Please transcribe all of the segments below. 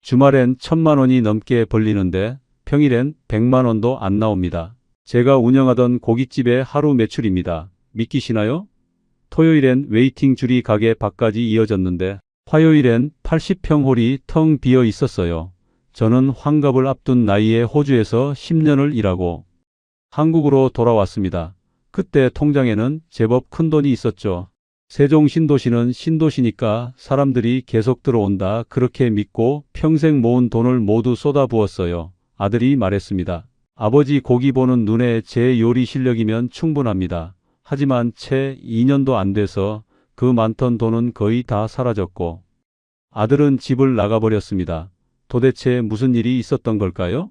주말엔 1,000만 원이 넘게 벌리는데 평일엔 100만 원도 안 나옵니다. 제가 운영하던 고깃집의 하루 매출입니다. 믿기시나요? 토요일엔 웨이팅 줄이 가게 밖까지 이어졌는데 화요일엔 80평 홀이 텅 비어 있었어요. 저는 환갑을 앞둔 나이에 호주에서 10년을 일하고 한국으로 돌아왔습니다. 그때 통장에는 제법 큰 돈이 있었죠. 세종 신도시는 신도시니까 사람들이 계속 들어온다 그렇게 믿고 평생 모은 돈을 모두 쏟아부었어요. 아들이 말했습니다. 아버지 고기 보는 눈에 제 요리 실력이면 충분합니다. 하지만 채 2년도 안 돼서 그 많던 돈은 거의 다 사라졌고 아들은 집을 나가버렸습니다. 도대체 무슨 일이 있었던 걸까요?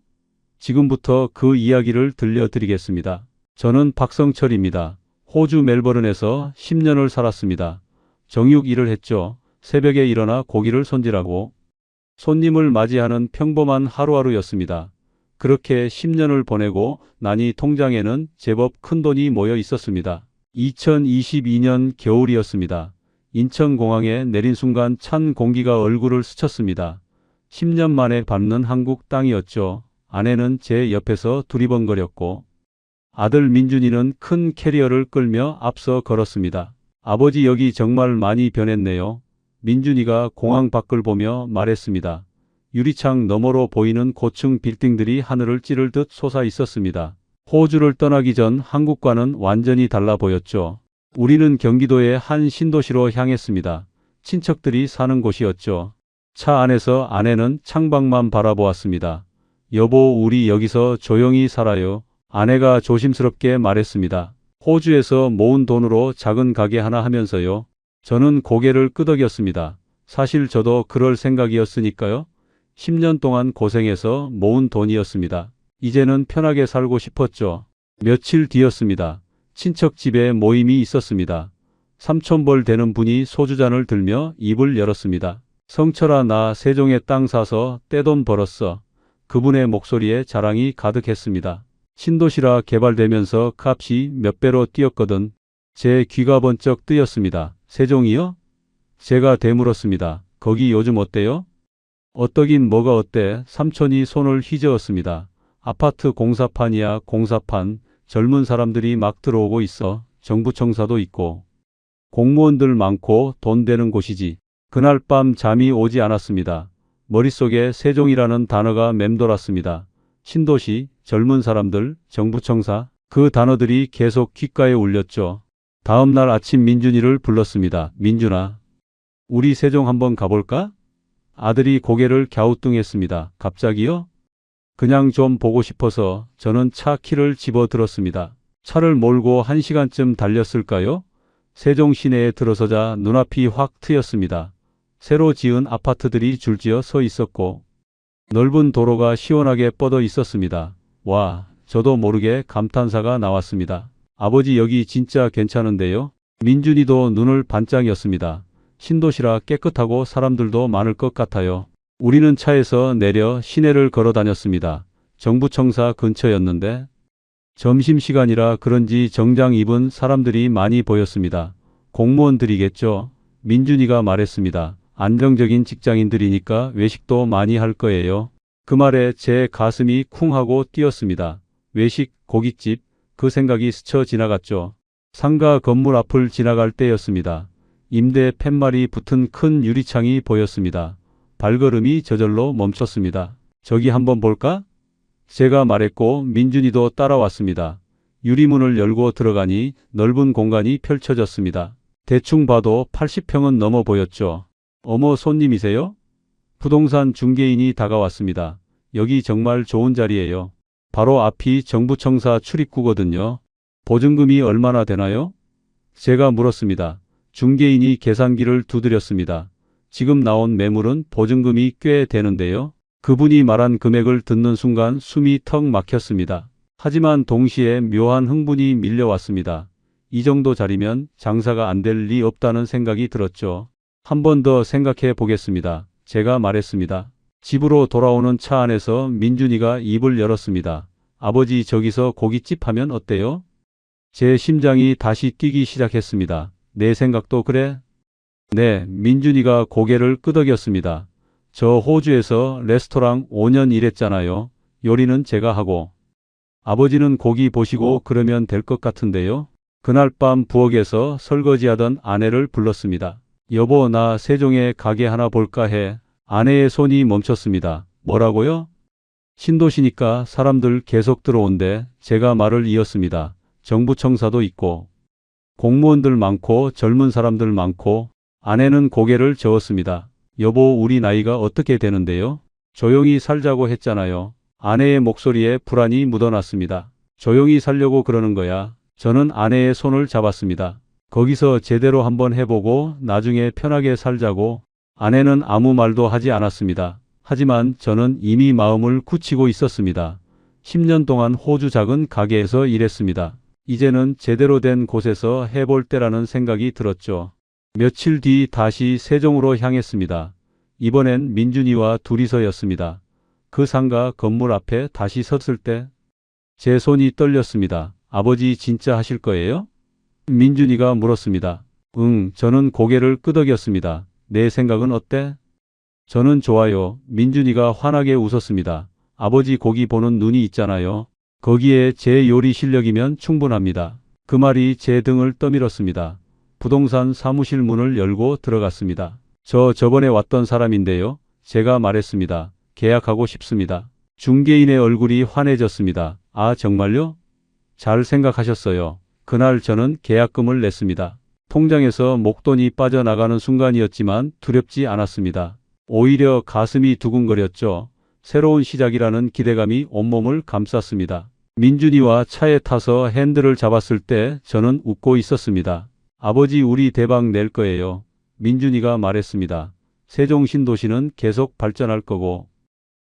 지금부터 그 이야기를 들려드리겠습니다. 저는 박성철입니다. 호주 멜버른에서 10년을 살았습니다. 정육 일을 했죠. 새벽에 일어나 고기를 손질하고 손님을 맞이하는 평범한 하루하루였습니다. 그렇게 10년을 보내고 나니 통장에는 제법 큰 돈이 모여 있었습니다. 2022년 겨울이었습니다. 인천공항에 내린 순간 찬 공기가 얼굴을 스쳤습니다. 10년 만에 밟는 한국 땅이었죠. 아내는 제 옆에서 두리번거렸고 아들 민준이는 큰 캐리어를 끌며 앞서 걸었습니다. 아버지 여기 정말 많이 변했네요. 민준이가 공항 밖을 보며 말했습니다. 유리창 너머로 보이는 고층 빌딩들이 하늘을 찌를 듯 솟아 있었습니다. 호주를 떠나기 전 한국과는 완전히 달라 보였죠. 우리는 경기도의 한 신도시로 향했습니다. 친척들이 사는 곳이었죠. 차 안에서 아내는 창밖만 바라보았습니다. 여보, 우리 여기서 조용히 살아요. 아내가 조심스럽게 말했습니다. 호주에서 모은 돈으로 작은 가게 하나 하면서요. 저는 고개를 끄덕였습니다. 사실 저도 그럴 생각이었으니까요. 10년 동안 고생해서 모은 돈이었습니다. 이제는 편하게 살고 싶었죠. 며칠 뒤였습니다. 친척 집에 모임이 있었습니다. 삼촌벌 되는 분이 소주잔을 들며 입을 열었습니다. 성철아, 나 세종에 땅 사서 떼돈 벌었어. 그분의 목소리에 자랑이 가득했습니다. 신도시라 개발되면서 값이 몇 배로 뛰었거든. 제 귀가 번쩍 뜨였습니다. 세종이요? 제가 되물었습니다. 거기 요즘 어때요? 어떠긴 뭐가 어때? 삼촌이 손을 휘저었습니다. 아파트 공사판이야, 공사판. 젊은 사람들이 막 들어오고 있어. 정부 청사도 있고. 공무원들 많고 돈 되는 곳이지. 그날 밤 잠이 오지 않았습니다. 머릿속에 세종이라는 단어가 맴돌았습니다. 신도시, 젊은 사람들, 정부청사, 그 단어들이 계속 귓가에 울렸죠. 다음 날 아침 민준이를 불렀습니다. 민준아, 우리 세종 한번 가볼까? 아들이 고개를 갸우뚱했습니다. 갑자기요? 그냥 좀 보고 싶어서. 저는 차 키를 집어들었습니다. 차를 몰고 1시간쯤 달렸을까요? 세종 시내에 들어서자 눈앞이 확 트였습니다. 새로 지은 아파트들이 줄지어 서 있었고 넓은 도로가 시원하게 뻗어 있었습니다. 와, 저도 모르게 감탄사가 나왔습니다. 아버지 여기 진짜 괜찮은데요? 민준이도 눈을 반짝였습니다. 신도시라 깨끗하고 사람들도 많을 것 같아요. 우리는 차에서 내려 시내를 걸어 다녔습니다. 정부청사 근처였는데 점심시간이라 그런지 정장 입은 사람들이 많이 보였습니다. 공무원들이겠죠? 민준이가 말했습니다. 안정적인 직장인들이니까 외식도 많이 할 거예요. 그 말에 제 가슴이 쿵 하고 뛰었습니다. 외식, 고깃집, 그 생각이 스쳐 지나갔죠. 상가 건물 앞을 지나갈 때였습니다. 임대 팻말이 붙은 큰 유리창이 보였습니다. 발걸음이 저절로 멈췄습니다. 저기 한번 볼까? 제가 말했고 민준이도 따라왔습니다. 유리문을 열고 들어가니 넓은 공간이 펼쳐졌습니다. 대충 봐도 80평은 넘어 보였죠. 어머, 손님이세요? 부동산 중개인이 다가왔습니다. 여기 정말 좋은 자리예요. 바로 앞이 정부청사 출입구거든요. 보증금이 얼마나 되나요? 제가 물었습니다. 중개인이 계산기를 두드렸습니다. 지금 나온 매물은 보증금이 꽤 되는데요. 그분이 말한 금액을 듣는 순간 숨이 턱 막혔습니다. 하지만 동시에 묘한 흥분이 밀려왔습니다. 이 정도 자리면 장사가 안 될 리 없다는 생각이 들었죠. 한 번 더 생각해 보겠습니다. 제가 말했습니다. 집으로 돌아오는 차 안에서 민준이가 입을 열었습니다. 아버지, 저기서 고깃집 하면 어때요? 제 심장이 다시 뛰기 시작했습니다. 내 생각도 그래? 네, 민준이가 고개를 끄덕였습니다. 저 호주에서 레스토랑 5년 일했잖아요. 요리는 제가 하고. 아버지는 고기 보시고 그러면 될 것 같은데요. 그날 밤 부엌에서 설거지하던 아내를 불렀습니다. 여보, 나 세종에 가게 하나 볼까 해. 아내의 손이 멈췄습니다. 뭐라고요? 신도시니까 사람들 계속 들어온대. 제가 말을 이었습니다. 정부 청사도 있고 공무원들 많고 젊은 사람들 많고. 아내는 고개를 저었습니다. 여보, 우리 나이가 어떻게 되는데요? 조용히 살자고 했잖아요. 아내의 목소리에 불안이 묻어났습니다. 조용히 살려고 그러는 거야. 저는 아내의 손을 잡았습니다. 거기서 제대로 한번 해보고 나중에 편하게 살자고. 아내는 아무 말도 하지 않았습니다. 하지만 저는 이미 마음을 굳히고 있었습니다. 10년 동안 호주 작은 가게에서 일했습니다. 이제는 제대로 된 곳에서 해볼 때라는 생각이 들었죠. 며칠 뒤 다시 세종으로 향했습니다. 이번엔 민준이와 둘이서였습니다. 그 상가 건물 앞에 다시 섰을 때 제 손이 떨렸습니다. 아버지 진짜 하실 거예요? 민준이가 물었습니다. 응, 저는 고개를 끄덕였습니다. 내 생각은 어때? 저는 좋아요. 민준이가 환하게 웃었습니다. 아버지 고기 보는 눈이 있잖아요. 거기에 제 요리 실력이면 충분합니다. 그 말이 제 등을 떠밀었습니다. 부동산 사무실 문을 열고 들어갔습니다. 저번에 왔던 사람인데요. 제가 말했습니다. 계약하고 싶습니다. 중개인의 얼굴이 환해졌습니다. 아, 정말요? 잘 생각하셨어요. 그날 저는 계약금을 냈습니다. 통장에서 목돈이 빠져나가는 순간이었지만 두렵지 않았습니다. 오히려 가슴이 두근거렸죠. 새로운 시작이라는 기대감이 온몸을 감쌌습니다. 민준이와 차에 타서 핸들을 잡았을 때 저는 웃고 있었습니다. 아버지, 우리 대박 낼 거예요. 민준이가 말했습니다. 세종신도시는 계속 발전할 거고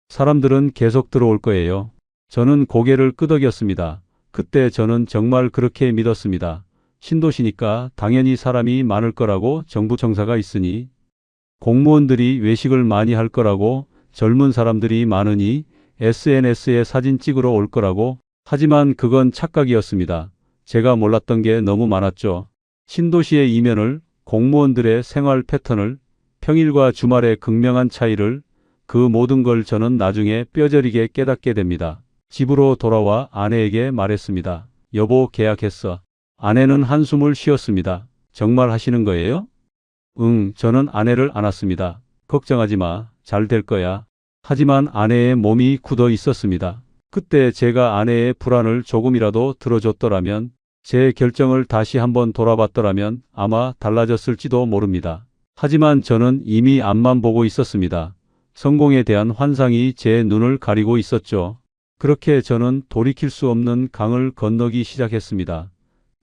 사람들은 계속 들어올 거예요. 저는 고개를 끄덕였습니다. 그때 저는 정말 그렇게 믿었습니다. 신도시니까 당연히 사람이 많을 거라고, 정부 청사가 있으니 공무원들이 외식을 많이 할 거라고, 젊은 사람들이 많으니 SNS에 사진 찍으러 올 거라고. 하지만 그건 착각이었습니다. 제가 몰랐던 게 너무 많았죠. 신도시의 이면을, 공무원들의 생활 패턴을, 평일과 주말의 극명한 차이를, 그 모든 걸 저는 나중에 뼈저리게 깨닫게 됩니다. 집으로 돌아와 아내에게 말했습니다. 여보, 계약했어. 아내는 한숨을 쉬었습니다. 정말 하시는 거예요? 응, 저는 아내를 안았습니다. 걱정하지 마. 잘 될 거야. 하지만 아내의 몸이 굳어 있었습니다. 그때 제가 아내의 불안을 조금이라도 들어줬더라면, 제 결정을 다시 한번 돌아봤더라면 아마 달라졌을지도 모릅니다. 하지만 저는 이미 앞만 보고 있었습니다. 성공에 대한 환상이 제 눈을 가리고 있었죠. 그렇게 저는 돌이킬 수 없는 강을 건너기 시작했습니다.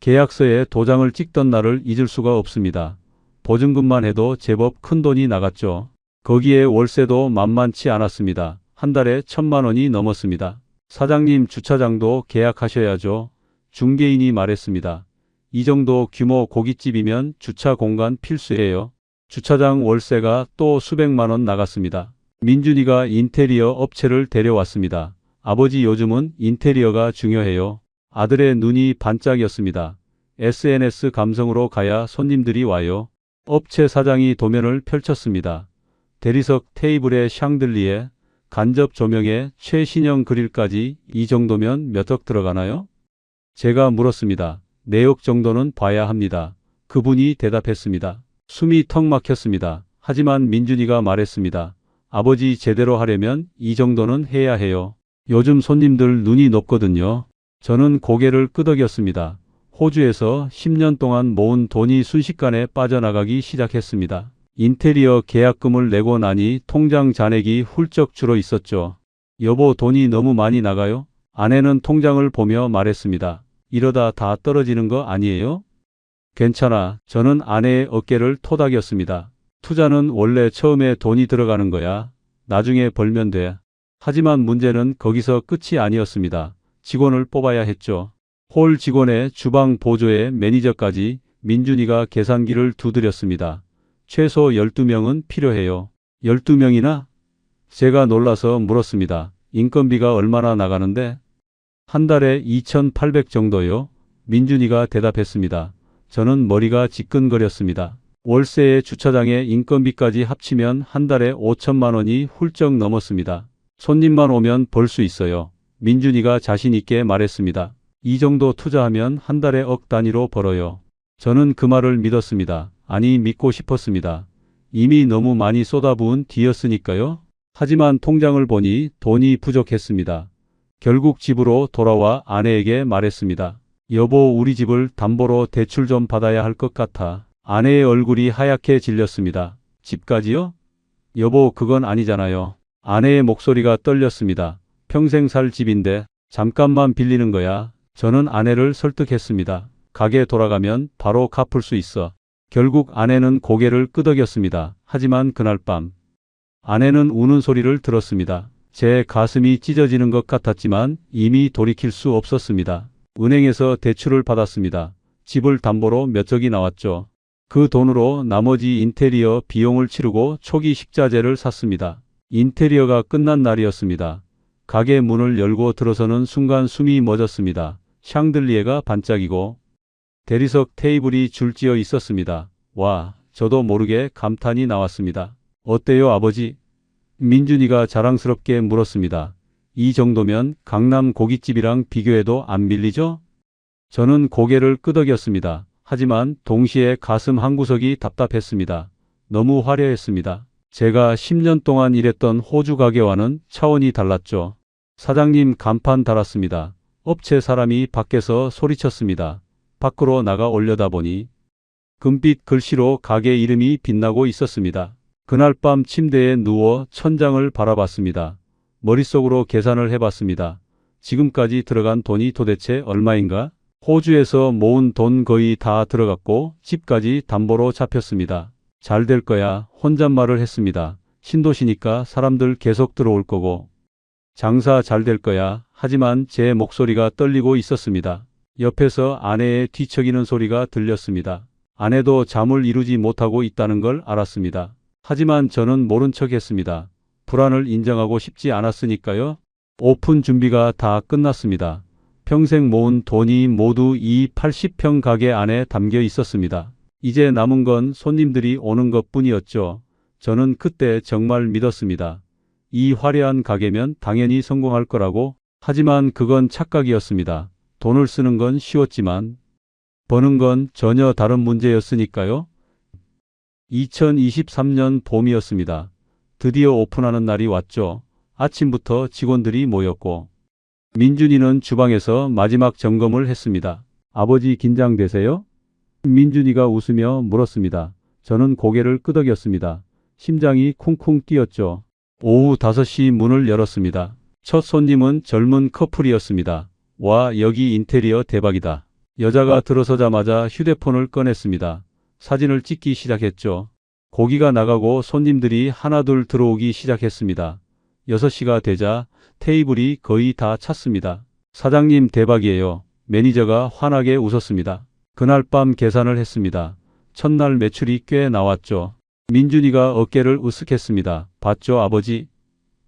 계약서에 도장을 찍던 날을 잊을 수가 없습니다. 보증금만 해도 제법 큰 돈이 나갔죠. 거기에 월세도 만만치 않았습니다. 한 달에 1,000만 원이 넘었습니다. 사장님, 주차장도 계약하셔야죠. 중개인이 말했습니다. 이 정도 규모 고깃집이면 주차 공간 필수예요. 주차장 월세가 또 수백만 원 나갔습니다. 민준이가 인테리어 업체를 데려왔습니다. 아버지, 요즘은 인테리어가 중요해요. 아들의 눈이 반짝였습니다. SNS 감성으로 가야 손님들이 와요. 업체 사장이 도면을 펼쳤습니다. 대리석 테이블에 샹들리에, 간접 조명에 최신형 그릴까지. 이 정도면 몇 억 들어가나요? 제가 물었습니다. 내역 정도는 봐야 합니다. 그분이 대답했습니다. 숨이 턱 막혔습니다. 하지만 민준이가 말했습니다. 아버지, 제대로 하려면 이 정도는 해야 해요. 요즘 손님들 눈이 높거든요. 저는 고개를 끄덕였습니다. 호주에서 10년 동안 모은 돈이 순식간에 빠져나가기 시작했습니다. 인테리어 계약금을 내고 나니 통장 잔액이 훌쩍 줄어 있었죠. 여보, 돈이 너무 많이 나가요? 아내는 통장을 보며 말했습니다. 이러다 다 떨어지는 거 아니에요? 괜찮아. 저는 아내의 어깨를 토닥였습니다. 투자는 원래 처음에 돈이 들어가는 거야. 나중에 벌면 돼. 하지만 문제는 거기서 끝이 아니었습니다. 직원을 뽑아야 했죠. 홀 직원의 주방 보조의 매니저까지. 민준이가 계산기를 두드렸습니다. 최소 12명은 필요해요. 12명이나? 제가 놀라서 물었습니다. 인건비가 얼마나 나가는데? 한 달에 2,800 정도요. 민준이가 대답했습니다. 저는 머리가 지끈거렸습니다. 월세에 주차장에 인건비까지 합치면 한 달에 5천만 원이 훌쩍 넘었습니다. 손님만 오면 벌 수 있어요. 민준이가 자신 있게 말했습니다. 이 정도 투자하면 한 달에 억 단위로 벌어요. 저는 그 말을 믿었습니다. 아니, 믿고 싶었습니다. 이미 너무 많이 쏟아부은 뒤였으니까요. 하지만 통장을 보니 돈이 부족했습니다. 결국 집으로 돌아와 아내에게 말했습니다. 여보, 우리 집을 담보로 대출 좀 받아야 할 것 같아. 아내의 얼굴이 하얗게 질렸습니다. 집까지요? 여보, 그건 아니잖아요. 아내의 목소리가 떨렸습니다. 평생 살 집인데 잠깐만 빌리는 거야. 저는 아내를 설득했습니다. 가게 돌아가면 바로 갚을 수 있어. 결국 아내는 고개를 끄덕였습니다. 하지만 그날 밤 아내는 우는 소리를 들었습니다. 제 가슴이 찢어지는 것 같았지만 이미 돌이킬 수 없었습니다. 은행에서 대출을 받았습니다. 집을 담보로 몇 억이 나왔죠. 그 돈으로 나머지 인테리어 비용을 치르고 초기 식자재를 샀습니다. 인테리어가 끝난 날이었습니다. 가게 문을 열고 들어서는 순간 숨이 멎었습니다. 샹들리에가 반짝이고 대리석 테이블이 줄지어 있었습니다. 와, 저도 모르게 감탄이 나왔습니다. 어때요, 아버지? 민준이가 자랑스럽게 물었습니다. 이 정도면 강남 고깃집이랑 비교해도 안 밀리죠? 저는 고개를 끄덕였습니다. 하지만 동시에 가슴 한구석이 답답했습니다. 너무 화려했습니다. 제가 10년 동안 일했던 호주 가게와는 차원이 달랐죠. 사장님, 간판 달았습니다. 업체 사람이 밖에서 소리쳤습니다. 밖으로 나가 올려다보니 금빛 글씨로 가게 이름이 빛나고 있었습니다. 그날 밤 침대에 누워 천장을 바라봤습니다. 머릿속으로 계산을 해봤습니다. 지금까지 들어간 돈이 도대체 얼마인가? 호주에서 모은 돈 거의 다 들어갔고 집까지 담보로 잡혔습니다. 잘 될 거야, 혼잣말을 했습니다. 신도시니까 사람들 계속 들어올 거고 장사 잘 될 거야. 하지만 제 목소리가 떨리고 있었습니다. 옆에서 아내의 뒤척이는 소리가 들렸습니다. 아내도 잠을 이루지 못하고 있다는 걸 알았습니다. 하지만 저는 모른 척했습니다. 불안을 인정하고 싶지 않았으니까요. 오픈 준비가 다 끝났습니다. 평생 모은 돈이 모두 이 80평 가게 안에 담겨 있었습니다. 이제 남은 건 손님들이 오는 것뿐이었죠. 저는 그때 정말 믿었습니다. 이 화려한 가게면 당연히 성공할 거라고. 하지만 그건 착각이었습니다. 돈을 쓰는 건 쉬웠지만 버는 건 전혀 다른 문제였으니까요. 2023년 봄이었습니다. 드디어 오픈하는 날이 왔죠. 아침부터 직원들이 모였고 민준이는 주방에서 마지막 점검을 했습니다. 아버지, 긴장되세요? 민준이가 웃으며 물었습니다. 저는 고개를 끄덕였습니다. 심장이 쿵쿵 뛰었죠. 오후 5시 문을 열었습니다. 첫 손님은 젊은 커플이었습니다. 와, 여기 인테리어 대박이다. 여자가 들어서자마자 휴대폰을 꺼냈습니다. 사진을 찍기 시작했죠. 고기가 나가고 손님들이 하나둘 들어오기 시작했습니다. 6시가 되자 테이블이 거의 다 찼습니다. 사장님, 대박이에요. 매니저가 환하게 웃었습니다. 그날 밤 계산을 했습니다. 첫날 매출이 꽤 나왔죠. 민준이가 어깨를 으쓱했습니다. 봤죠, 아버지?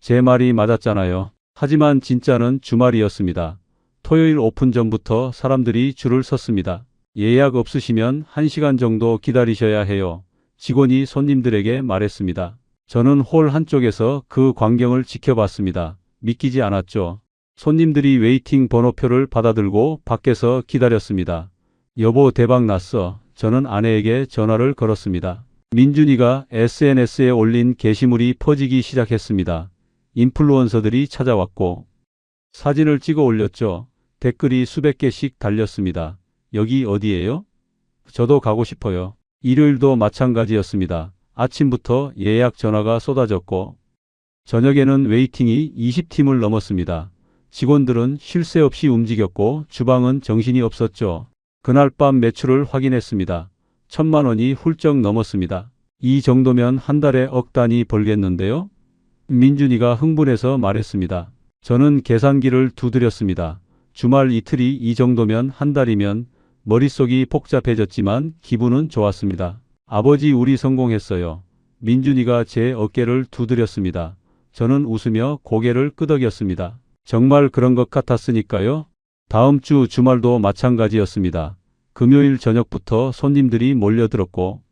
제 말이 맞았잖아요. 하지만 진짜는 주말이었습니다. 토요일 오픈 전부터 사람들이 줄을 섰습니다. 예약 없으시면 1시간 정도 기다리셔야 해요. 직원이 손님들에게 말했습니다. 저는 홀 한쪽에서 그 광경을 지켜봤습니다. 믿기지 않았죠. 손님들이 웨이팅 번호표를 받아들고 밖에서 기다렸습니다. 여보, 대박 났어. 저는 아내에게 전화를 걸었습니다. 민준이가 SNS에 올린 게시물이 퍼지기 시작했습니다. 인플루언서들이 찾아왔고 사진을 찍어 올렸죠. 댓글이 수백 개씩 달렸습니다. 여기 어디예요? 저도 가고 싶어요. 일요일도 마찬가지였습니다. 아침부터 예약 전화가 쏟아졌고 저녁에는 웨이팅이 20팀을 넘었습니다. 직원들은 쉴 새 없이 움직였고 주방은 정신이 없었죠. 그날 밤 매출을 확인했습니다. 1,000만 원이 훌쩍 넘었습니다. 이 정도면 한 달에 억 단위 벌겠는데요? 민준이가 흥분해서 말했습니다. 저는 계산기를 두드렸습니다. 주말 이틀이 이 정도면 한 달이면. 머릿속이 복잡해졌지만 기분은 좋았습니다. 아버지, 우리 성공했어요. 민준이가 제 어깨를 두드렸습니다. 저는 웃으며 고개를 끄덕였습니다. 정말 그런 것 같았으니까요. 다음 주 주말도 마찬가지였습니다. 금요일 저녁부터 손님들이 몰려들었고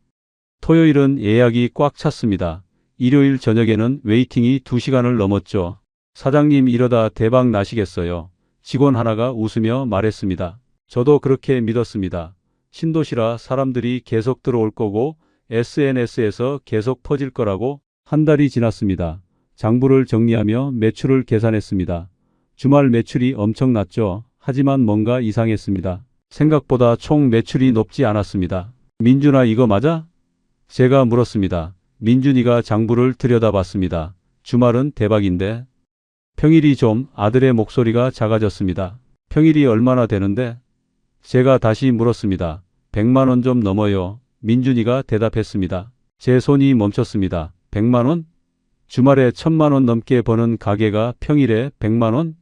토요일은 예약이 꽉 찼습니다. 일요일 저녁에는 웨이팅이 2시간을 넘었죠. 사장님 이러다 대박 나시겠어요. 직원 하나가 웃으며 말했습니다. 저도 그렇게 믿었습니다. 신도시라 사람들이 계속 들어올 거고 SNS에서 계속 퍼질 거라고. 한 달이 지났습니다. 장부를 정리하며 매출을 계산했습니다. 주말 매출이 엄청났죠. 하지만 뭔가 이상했습니다. 생각보다 총 매출이 높지 않았습니다. 민준아 이거 맞아? 제가 물었습니다. 민준이가 장부를 들여다봤습니다. 주말은 대박인데. 평일이 좀. 아들의 목소리가 작아졌습니다. 평일이 얼마나 되는데? 제가 다시 물었습니다. 100만 원 좀 넘어요. 민준이가 대답했습니다. 제 손이 멈췄습니다. 100만 원? 주말에 1000만 원 넘게 버는 가게가 평일에 100만 원?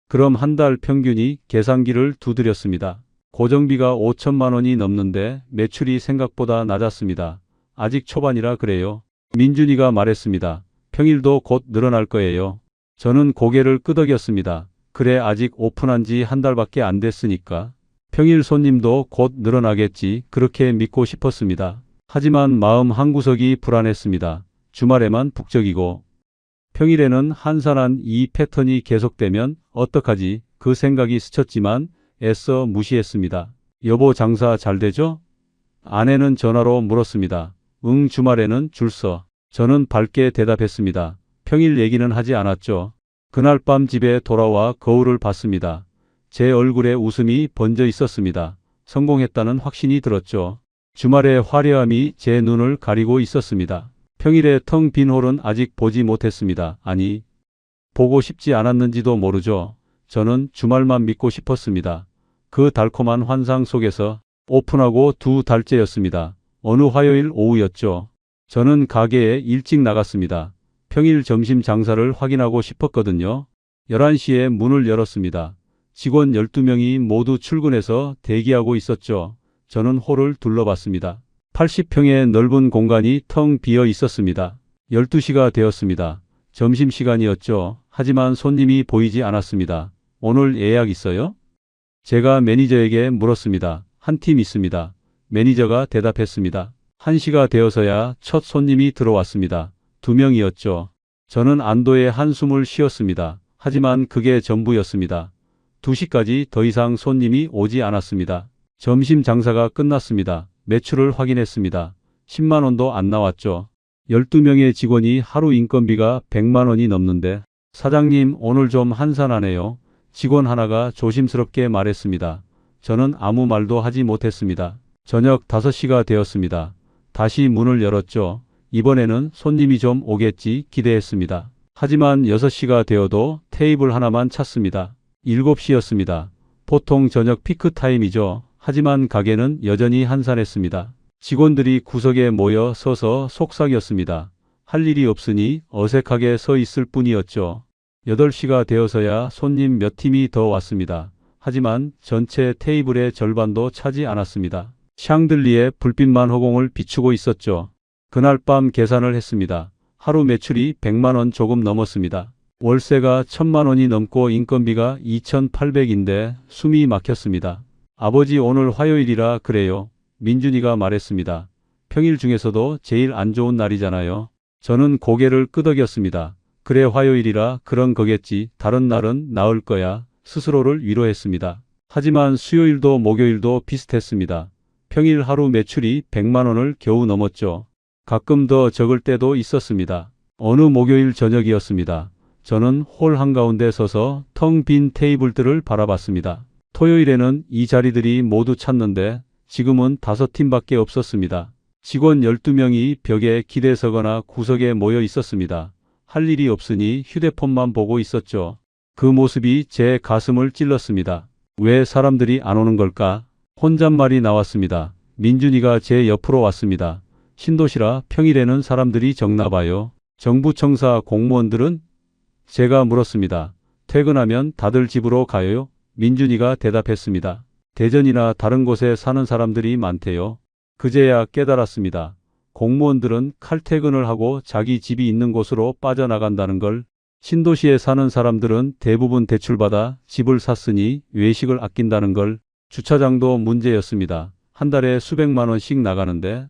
그럼 한 달 평균이. 계산기를 두드렸습니다. 고정비가 5천만 원이 넘는데 매출이 생각보다 낮았습니다. 아직 초반이라 그래요. 민준이가 말했습니다. 평일도 곧 늘어날 거예요. 저는 고개를 끄덕였습니다. 그래 아직 오픈한 지 한 달밖에 안 됐으니까. 평일 손님도 곧 늘어나겠지 그렇게 믿고 싶었습니다. 하지만 마음 한구석이 불안했습니다. 주말에만 북적이고 평일에는 한산한 이 패턴이 계속되면 어떡하지? 그 생각이 스쳤지만 애써 무시했습니다. 여보 장사 잘 되죠? 아내는 전화로 물었습니다. 응 주말에는 줄 서. 저는 밝게 대답했습니다. 평일 얘기는 하지 않았죠. 그날 밤 집에 돌아와 거울을 봤습니다. 제 얼굴에 웃음이 번져 있었습니다. 성공했다는 확신이 들었죠. 주말의 화려함이 제 눈을 가리고 있었습니다. 평일에 텅 빈 홀은 아직 보지 못했습니다. 아니, 보고 싶지 않았는지도 모르죠. 저는 주말만 믿고 싶었습니다. 그 달콤한 환상 속에서 오픈하고 2달째였습니다. 어느 화요일 오후였죠. 저는 가게에 일찍 나갔습니다. 평일 점심 장사를 확인하고 싶었거든요. 11시에 문을 열었습니다. 직원 12명이 모두 출근해서 대기하고 있었죠. 저는 홀을 둘러봤습니다. 80평의 넓은 공간이 텅 비어 있었습니다. 12시가 되었습니다. 점심시간이었죠. 하지만 손님이 보이지 않았습니다. 오늘 예약 있어요? 제가 매니저에게 물었습니다. 한 팀 있습니다. 매니저가 대답했습니다. 1시가 되어서야 첫 손님이 들어왔습니다. 2명이었죠. 저는 안도의 한숨을 쉬었습니다. 하지만 그게 전부였습니다. 2시까지 더 이상 손님이 오지 않았습니다. 점심 장사가 끝났습니다. 매출을 확인했습니다. 10만 원도 안 나왔죠. 12명의 직원이 하루 인건비가 100만 원이 넘는데 사장님 오늘 좀 한산하네요. 직원 하나가 조심스럽게 말했습니다. 저는 아무 말도 하지 못했습니다. 저녁 5시가 되었습니다. 다시 문을 열었죠. 이번에는 손님이 좀 오겠지 기대했습니다. 하지만 6시가 되어도 테이블 하나만 찼습니다. 7시였습니다. 보통 저녁 피크 타임이죠. 하지만 가게는 여전히 한산했습니다. 직원들이 구석에 모여 서서 속삭였습니다. 할 일이 없으니 어색하게 서 있을 뿐이었죠. 8시가 되어서야 손님 몇 팀이 더 왔습니다. 하지만 전체 테이블의 절반도 차지 않았습니다. 샹들리에 불빛만 허공을 비추고 있었죠. 그날 밤 계산을 했습니다. 하루 매출이 100만 원 조금 넘었습니다. 월세가 1000만 원이 넘고 인건비가 2800인데 숨이 막혔습니다. 아버지 오늘 화요일이라 그래요. 민준이가 말했습니다. 평일 중에서도 제일 안 좋은 날이잖아요. 저는 고개를 끄덕였습니다. 그래 화요일이라 그런 거겠지. 다른 날은 나을 거야. 스스로를 위로했습니다. 하지만 수요일도 목요일도 비슷했습니다. 평일 하루 매출이 100만 원을 겨우 넘었죠. 가끔 더 적을 때도 있었습니다. 어느 목요일 저녁이었습니다. 저는 홀 한가운데 서서 텅 빈 테이블들을 바라봤습니다. 토요일에는 이 자리들이 모두 찼는데 지금은 5팀밖에 없었습니다. 직원 12명이 벽에 기대서거나 구석에 모여 있었습니다. 할 일이 없으니 휴대폰만 보고 있었죠. 그 모습이 제 가슴을 찔렀습니다. 왜 사람들이 안 오는 걸까? 혼잣말이 나왔습니다. 민준이가 제 옆으로 왔습니다. 신도시라 평일에는 사람들이 적나 봐요. 정부 청사 공무원들은? 제가 물었습니다. 퇴근하면 다들 집으로 가요? 민준이가 대답했습니다. 대전이나 다른 곳에 사는 사람들이 많대요. 그제야 깨달았습니다. 공무원들은 칼퇴근을 하고 자기 집이 있는 곳으로 빠져나간다는 걸. 신도시에 사는 사람들은 대부분 대출받아 집을 샀으니 외식을 아낀다는 걸. 주차장도 문제였습니다. 한 달에 수백만 원씩 나가는데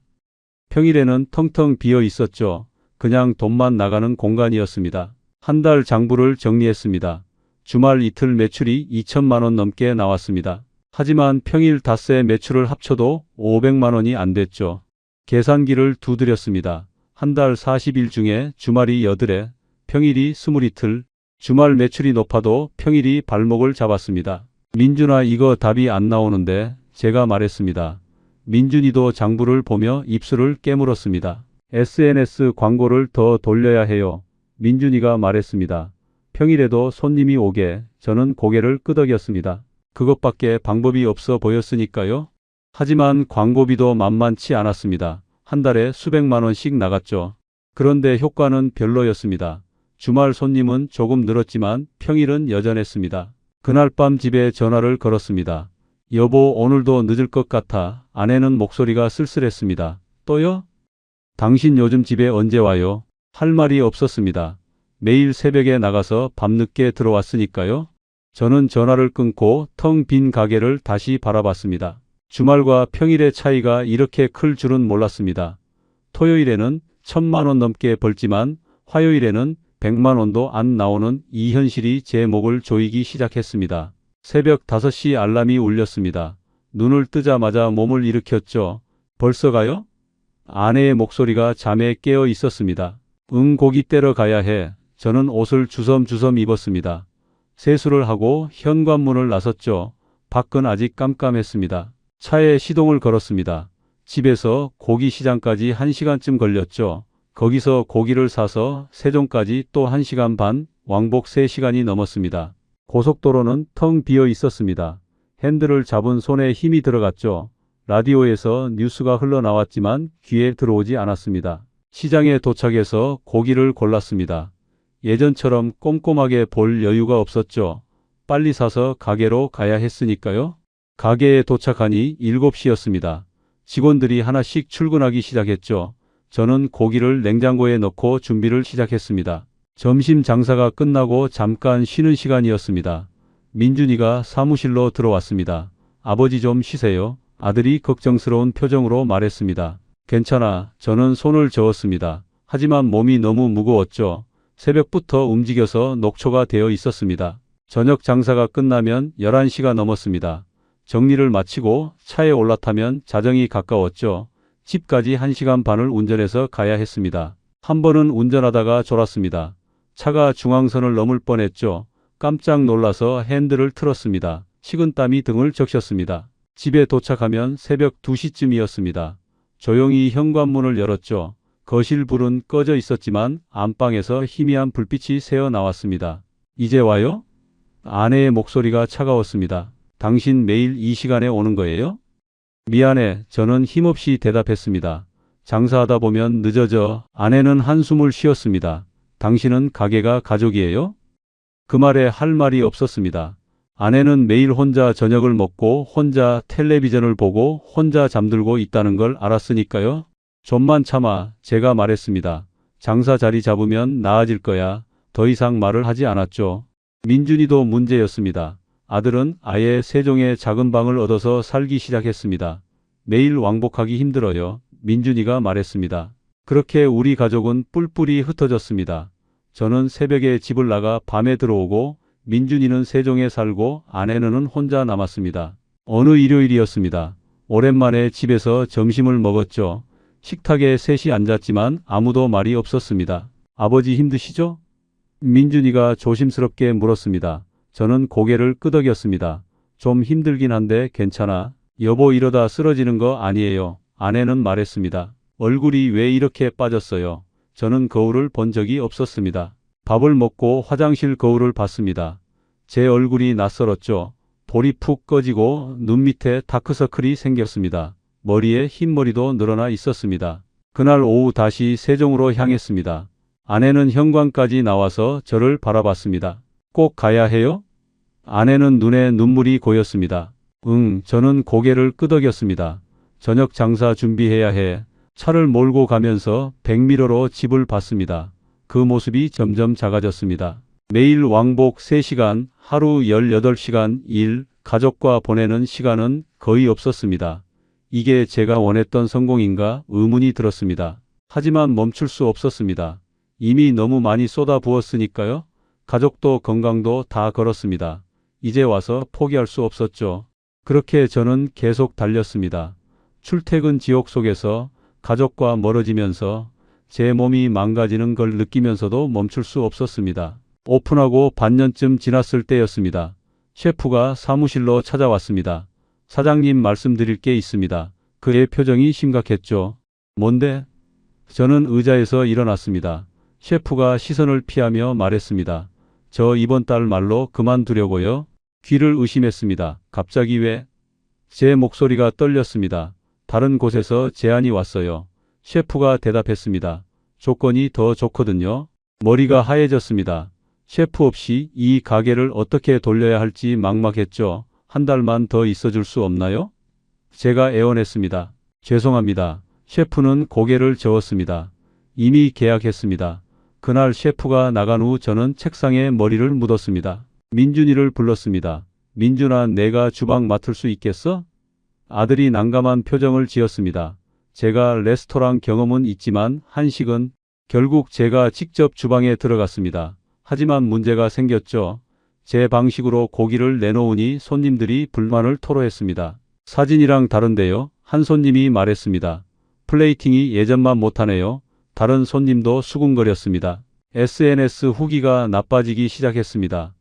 평일에는 텅텅 비어 있었죠. 그냥 돈만 나가는 공간이었습니다. 한 달 장부를 정리했습니다. 주말 이틀 매출이 2천만 원 넘게 나왔습니다. 하지만 평일 닷새 매출을 합쳐도 500만 원이 안 됐죠. 계산기를 두드렸습니다. 한 달 40일 중에 주말이 8회, 평일이 20이틀, 주말 매출이 높아도 평일이 발목을 잡았습니다. 민준아, 이거 답이 안 나오는데. 제가 말했습니다. 민준이도 장부를 보며 입술을 깨물었습니다. SNS 광고를 더 돌려야 해요. 민준이가 말했습니다. 평일에도 손님이 오게. 저는 고개를 끄덕였습니다. 그것밖에 방법이 없어 보였으니까요. 하지만 광고비도 만만치 않았습니다. 한 달에 수백만 원씩 나갔죠. 그런데 효과는 별로였습니다. 주말 손님은 조금 늘었지만 평일은 여전했습니다. 그날 밤 집에 전화를 걸었습니다. 여보, 오늘도 늦을 것 같아. 아내는 목소리가 쓸쓸했습니다. 또요? 당신 요즘 집에 언제 와요? 할 말이 없었습니다. 매일 새벽에 나가서 밤늦게 들어왔으니까요. 저는 전화를 끊고 텅 빈 가게를 다시 바라봤습니다. 주말과 평일의 차이가 이렇게 클 줄은 몰랐습니다. 토요일에는 1,000만 원 넘게 벌지만 화요일에는 100만 원도 안 나오는 이 현실이 제 목을 조이기 시작했습니다. 새벽 5시 알람이 울렸습니다. 눈을 뜨자마자 몸을 일으켰죠. 벌써 가요? 아내의 목소리가 잠에 깨어 있었습니다. 응, 고기 떼러 가야 해. 저는 옷을 주섬주섬 입었습니다. 세수를 하고 현관문을 나섰죠. 밖은 아직 깜깜했습니다. 차에 시동을 걸었습니다. 집에서 고기 시장까지 1시간쯤 걸렸죠. 거기서 고기를 사서 세종까지 또 1시간 반, 왕복 3시간이 넘었습니다. 고속도로는 텅 비어 있었습니다. 핸들을 잡은 손에 힘이 들어갔죠. 라디오에서 뉴스가 흘러나왔지만 귀에 들어오지 않았습니다. 시장에 도착해서 고기를 골랐습니다. 예전처럼 꼼꼼하게 볼 여유가 없었죠. 빨리 사서 가게로 가야 했으니까요. 가게에 도착하니 7시였습니다. 직원들이 하나씩 출근하기 시작했죠. 저는 고기를 냉장고에 넣고 준비를 시작했습니다. 점심 장사가 끝나고 잠깐 쉬는 시간이었습니다. 민준이가 사무실로 들어왔습니다. 아버지 좀 쉬세요. 아들이 걱정스러운 표정으로 말했습니다. 괜찮아. 저는 손을 저었습니다. 하지만 몸이 너무 무거웠죠. 새벽부터 움직여서 녹초가 되어 있었습니다. 저녁 장사가 끝나면 11시가 넘었습니다. 정리를 마치고 차에 올라타면 자정이 가까웠죠. 집까지 1시간 반을 운전해서 가야 했습니다. 한 번은 운전하다가 졸았습니다. 차가 중앙선을 넘을 뻔했죠. 깜짝 놀라서 핸들을 틀었습니다. 식은땀이 등을 적셨습니다. 집에 도착하면 새벽 2시쯤이었습니다. 조용히 현관문을 열었죠. 거실 불은 꺼져 있었지만 안방에서 희미한 불빛이 새어 나왔습니다. 이제 와요? 아내의 목소리가 차가웠습니다. 당신 매일 이 시간에 오는 거예요? 미안해. 저는 힘없이 대답했습니다. 장사하다 보면 늦어져. 아내는 한숨을 쉬었습니다. 당신은 가게가 가족이에요? 그 말에 할 말이 없었습니다. 아내는 매일 혼자 저녁을 먹고 혼자 텔레비전을 보고 혼자 잠들고 있다는 걸 알았으니까요. 좀만 참아. 제가 말했습니다. 장사 자리 잡으면 나아질 거야. 더 이상 말을 하지 않았죠. 민준이도 문제였습니다. 아들은 아예 세종에 작은 방을 얻어서 살기 시작했습니다. 매일 왕복하기 힘들어요. 민준이가 말했습니다. 그렇게 우리 가족은 뿔뿔이 흩어졌습니다. 저는 새벽에 집을 나가 밤에 들어오고 민준이는 세종에 살고 아내는 혼자 남았습니다. 어느 일요일이었습니다. 오랜만에 집에서 점심을 먹었죠. 식탁에 셋이 앉았지만 아무도 말이 없었습니다. 아버지 힘드시죠? 민준이가 조심스럽게 물었습니다. 저는 고개를 끄덕였습니다. 좀 힘들긴 한데 괜찮아. 여보, 이러다 쓰러지는 거 아니에요. 아내는 말했습니다. 얼굴이 왜 이렇게 빠졌어요? 저는 거울을 본 적이 없었습니다. 밥을 먹고 화장실 거울을 봤습니다. 제 얼굴이 낯설었죠. 볼이 푹 꺼지고 눈 밑에 다크서클이 생겼습니다. 머리에 흰머리도 늘어나 있었습니다. 그날 오후 다시 세종으로 향했습니다. 아내는 현관까지 나와서 저를 바라봤습니다. 꼭 가야 해요? 아내는 눈에 눈물이 고였습니다. 응, 저는 고개를 끄덕였습니다. 저녁 장사 준비해야 해. 차를 몰고 가면서 백미러로 집을 봤습니다. 그 모습이 점점 작아졌습니다. 매일 왕복 3시간, 하루 18시간 일, 가족과 보내는 시간은 거의 없었습니다. 이게 제가 원했던 성공인가 의문이 들었습니다. 하지만 멈출 수 없었습니다. 이미 너무 많이 쏟아부었으니까요. 가족도 건강도 다 걸었습니다. 이제 와서 포기할 수 없었죠. 그렇게 저는 계속 달렸습니다. 출퇴근 지옥 속에서 가족과 멀어지면서 제 몸이 망가지는 걸 느끼면서도 멈출 수 없었습니다. 오픈하고 반년쯤 지났을 때였습니다. 셰프가 사무실로 찾아왔습니다. 사장님, 말씀드릴 게 있습니다. 그의 표정이 심각했죠. 뭔데? 저는 의자에서 일어났습니다. 셰프가 시선을 피하며 말했습니다. 저 이번 달 말로 그만두려고요. 귀를 의심했습니다. 갑자기 왜? 제 목소리가 떨렸습니다. 다른 곳에서 제안이 왔어요. 셰프가 대답했습니다. 조건이 더 좋거든요. 머리가 하얘졌습니다. 셰프 없이 이 가게를 어떻게 돌려야 할지 막막했죠. 한 달만 더 있어줄 수 없나요? 제가 애원했습니다. 죄송합니다. 셰프는 고개를 저었습니다. 이미 계약했습니다. 그날 셰프가 나간 후 저는 책상에 머리를 묻었습니다. 민준이를 불렀습니다. 민준아, 내가 주방 맡을 수 있겠어? 아들이 난감한 표정을 지었습니다. 제가 레스토랑 경험은 있지만 한식은 결국 제가 직접 주방에 들어갔습니다. 하지만 문제가 생겼죠. 제 방식으로 고기를 내놓으니 손님들이 불만을 토로했습니다. 사진이랑 다른데요. 한 손님이 말했습니다. 플레이팅이 예전만 못하네요. 다른 손님도 수군거렸습니다. SNS 후기가 나빠지기 시작했습니다.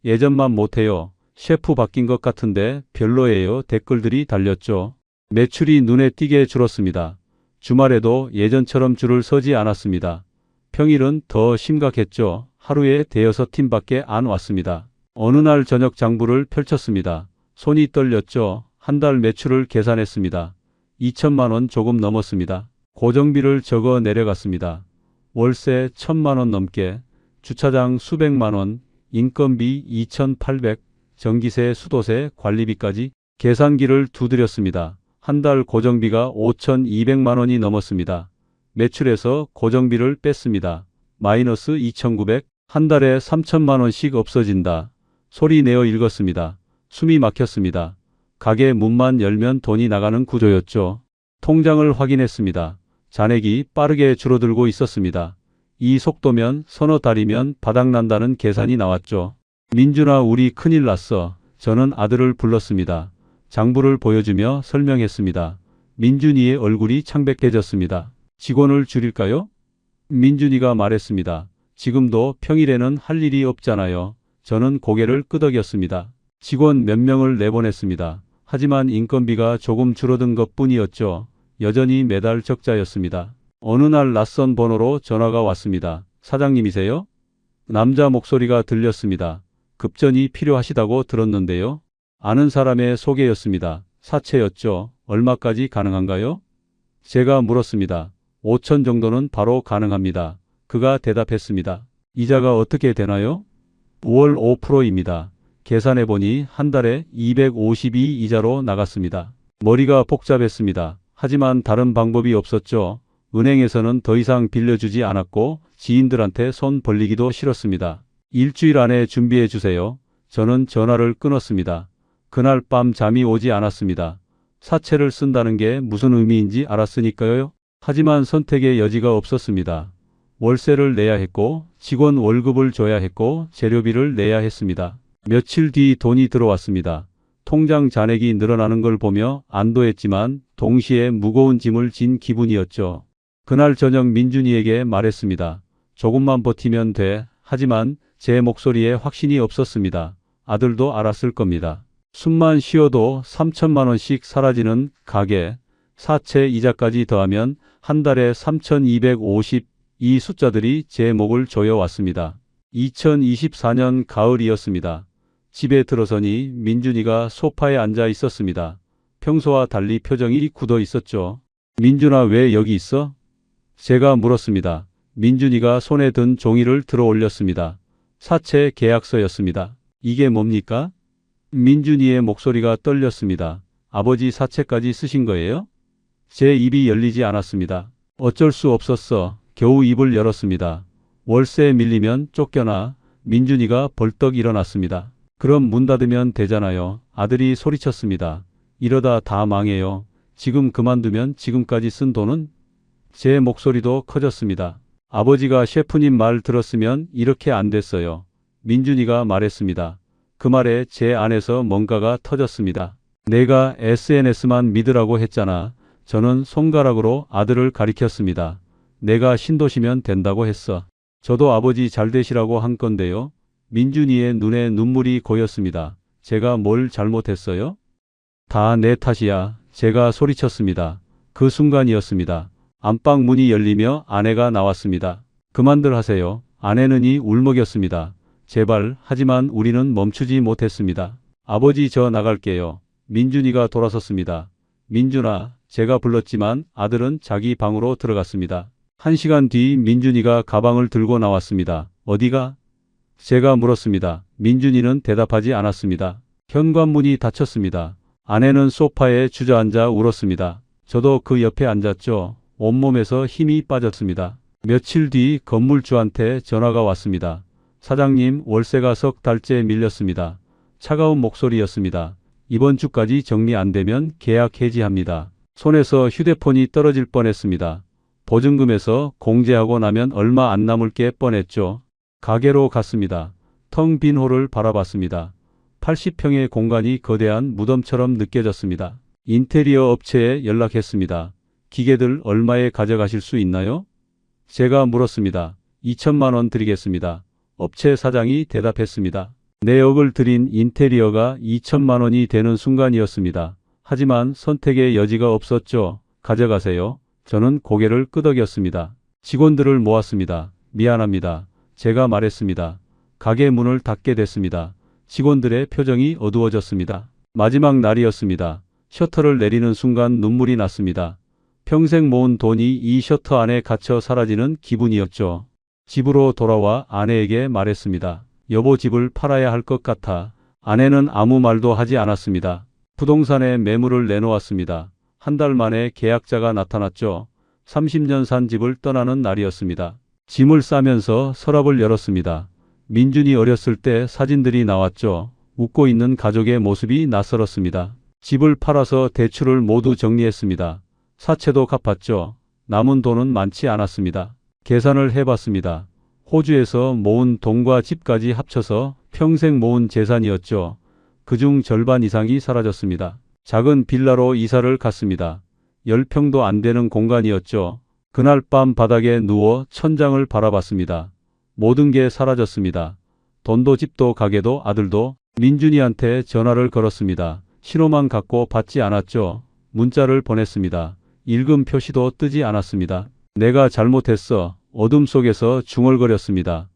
예전만 못해요. 셰프 바뀐 것 같은데 별로예요. 댓글들이 달렸죠. 매출이 눈에 띄게 줄었습니다. 주말에도 예전처럼 줄을 서지 않았습니다. 평일은 더 심각했죠. 하루에 대여섯 팀밖에 안 왔습니다. 어느 날 저녁 장부를 펼쳤습니다. 손이 떨렸죠. 한 달 매출을 계산했습니다. 2천만 원 조금 넘었습니다. 고정비를 적어 내려갔습니다. 월세 1,000만 원 넘게, 주차장 수백만 원, 인건비 2,800, 전기세, 수도세, 관리비까지 계산기를 두드렸습니다. 한 달 고정비가 5,200만 원이 넘었습니다. 매출에서 고정비를 뺐습니다. 마이너스 2,900, 한 달에 3천만 원씩 없어진다. 소리 내어 읽었습니다. 숨이 막혔습니다. 가게 문만 열면 돈이 나가는 구조였죠. 통장을 확인했습니다. 잔액이 빠르게 줄어들고 있었습니다. 이 속도면 서너 달이면 바닥난다는 계산이 나왔죠. 민준아, 우리 큰일 났어. 저는 아들을 불렀습니다. 장부를 보여주며 설명했습니다. 민준이의 얼굴이 창백해졌습니다. 직원을 줄일까요? 민준이가 말했습니다. 지금도 평일에는 할 일이 없잖아요. 저는 고개를 끄덕였습니다. 직원 몇 명을 내보냈습니다. 하지만 인건비가 조금 줄어든 것뿐이었죠. 여전히 매달 적자였습니다. 어느 날 낯선 번호로 전화가 왔습니다. 사장님이세요? 남자 목소리가 들렸습니다. 급전이 필요하시다고 들었는데요. 아는 사람의 소개였습니다. 사채였죠. 얼마까지 가능한가요? 제가 물었습니다. 5천 정도는 바로 가능합니다. 그가 대답했습니다. 이자가 어떻게 되나요? 5월 5%입니다. 계산해보니 한 달에 252 이자로 나갔습니다. 머리가 복잡했습니다. 하지만 다른 방법이 없었죠. 은행에서는 더 이상 빌려주지 않았고 지인들한테 손 벌리기도 싫었습니다. 일주일 안에 준비해 주세요. 저는 전화를 끊었습니다. 그날 밤 잠이 오지 않았습니다. 사채를 쓴다는 게 무슨 의미인지 알았으니까요. 하지만 선택의 여지가 없었습니다. 월세를 내야 했고 직원 월급을 줘야 했고 재료비를 내야 했습니다. 며칠 뒤 돈이 들어왔습니다. 통장 잔액이 늘어나는 걸 보며 안도했지만 동시에 무거운 짐을 진 기분이었죠. 그날 저녁 민준이에게 말했습니다. 조금만 버티면 돼. 하지만 제 목소리에 확신이 없었습니다. 아들도 알았을 겁니다. 숨만 쉬어도 3천만 원씩 사라지는 가게, 사채 이자까지 더하면 한 달에 3,250, 이 숫자들이 제 목을 조여왔습니다. 2024년 가을이었습니다. 집에 들어서니 민준이가 소파에 앉아 있었습니다. 평소와 달리 표정이 굳어 있었죠. 민준아, 왜 여기 있어? 제가 물었습니다. 민준이가 손에 든 종이를 들어 올렸습니다. 사채 계약서였습니다. 이게 뭡니까? 민준이의 목소리가 떨렸습니다. 아버지 사채까지 쓰신 거예요? 제 입이 열리지 않았습니다. 어쩔 수 없었어. 겨우 입을 열었습니다. 월세 밀리면 쫓겨나. 민준이가 벌떡 일어났습니다. 그럼 문 닫으면 되잖아요. 아들이 소리쳤습니다. 이러다 다 망해요. 지금 그만두면 지금까지 쓴 돈은? 제 목소리도 커졌습니다. 아버지가 셰프님 말 들었으면 이렇게 안 됐어요. 민준이가 말했습니다. 그 말에 제 안에서 뭔가가 터졌습니다. 내가 SNS만 믿으라고 했잖아. 저는 손가락으로 아들을 가리켰습니다. 내가 신도시면 된다고 했어. 저도 아버지 잘 되시라고 한 건데요. 민준이의 눈에 눈물이 고였습니다. 제가 뭘 잘못했어요? 다 내 탓이야. 제가 소리쳤습니다. 그 순간이었습니다. 안방 문이 열리며 아내가 나왔습니다. 그만들 하세요. 아내는이 울먹였습니다. 제발. 하지만 우리는 멈추지 못했습니다. 아버지 저 나갈게요. 민준이가 돌아섰습니다. 민준아, 제가 불렀지만 아들은 자기 방으로 들어갔습니다. 1시간 뒤 민준이가 가방을 들고 나왔습니다. 어디가? 제가 물었습니다. 민준이는 대답하지 않았습니다. 현관문이 닫혔습니다. 아내는 소파에 주저앉아 울었습니다. 저도 그 옆에 앉았죠. 온몸에서 힘이 빠졌습니다. 며칠 뒤 건물주한테 전화가 왔습니다. 사장님, 월세가 석 달째 밀렸습니다. 차가운 목소리였습니다. 이번 주까지 정리 안 되면 계약 해지합니다. 손에서 휴대폰이 떨어질 뻔했습니다. 보증금에서 공제하고 나면 얼마 안 남을 게 뻔했죠. 가게로 갔습니다. 텅 빈 홀을 바라봤습니다. 80평의 공간이 거대한 무덤처럼 느껴졌습니다. 인테리어 업체에 연락했습니다. 기계들 얼마에 가져가실 수 있나요? 제가 물었습니다. 2천만 원 드리겠습니다. 업체 사장이 대답했습니다. 내역을 드린 인테리어가 2천만 원이 되는 순간이었습니다. 하지만 선택의 여지가 없었죠. 가져가세요. 저는 고개를 끄덕였습니다. 직원들을 모았습니다. 미안합니다. 제가 말했습니다. 가게 문을 닫게 됐습니다. 직원들의 표정이 어두워졌습니다. 마지막 날이었습니다. 셔터를 내리는 순간 눈물이 났습니다. 평생 모은 돈이 이 셔터 안에 갇혀 사라지는 기분이었죠. 집으로 돌아와 아내에게 말했습니다. 여보, 집을 팔아야 할 것 같아. 아내는 아무 말도 하지 않았습니다. 부동산에 매물을 내놓았습니다. 한 달 만에 계약자가 나타났죠. 30년 산 집을 떠나는 날이었습니다. 짐을 싸면서 서랍을 열었습니다. 민준이 어렸을 때 사진들이 나왔죠. 웃고 있는 가족의 모습이 낯설었습니다. 집을 팔아서 대출을 모두 정리했습니다. 사채도 갚았죠. 남은 돈은 많지 않았습니다. 계산을 해봤습니다. 호주에서 모은 돈과 집까지 합쳐서 평생 모은 재산이었죠. 그중 절반 이상이 사라졌습니다. 작은 빌라로 이사를 갔습니다. 10평도 안 되는 공간이었죠. 그날 밤 바닥에 누워 천장을 바라봤습니다. 모든 게 사라졌습니다. 돈도 집도 가게도 아들도. 민준이한테 전화를 걸었습니다. 신호만 갖고 받지 않았죠. 문자를 보냈습니다. 읽음 표시도 뜨지 않았습니다. 내가 잘못했어. 어둠 속에서 중얼거렸습니다.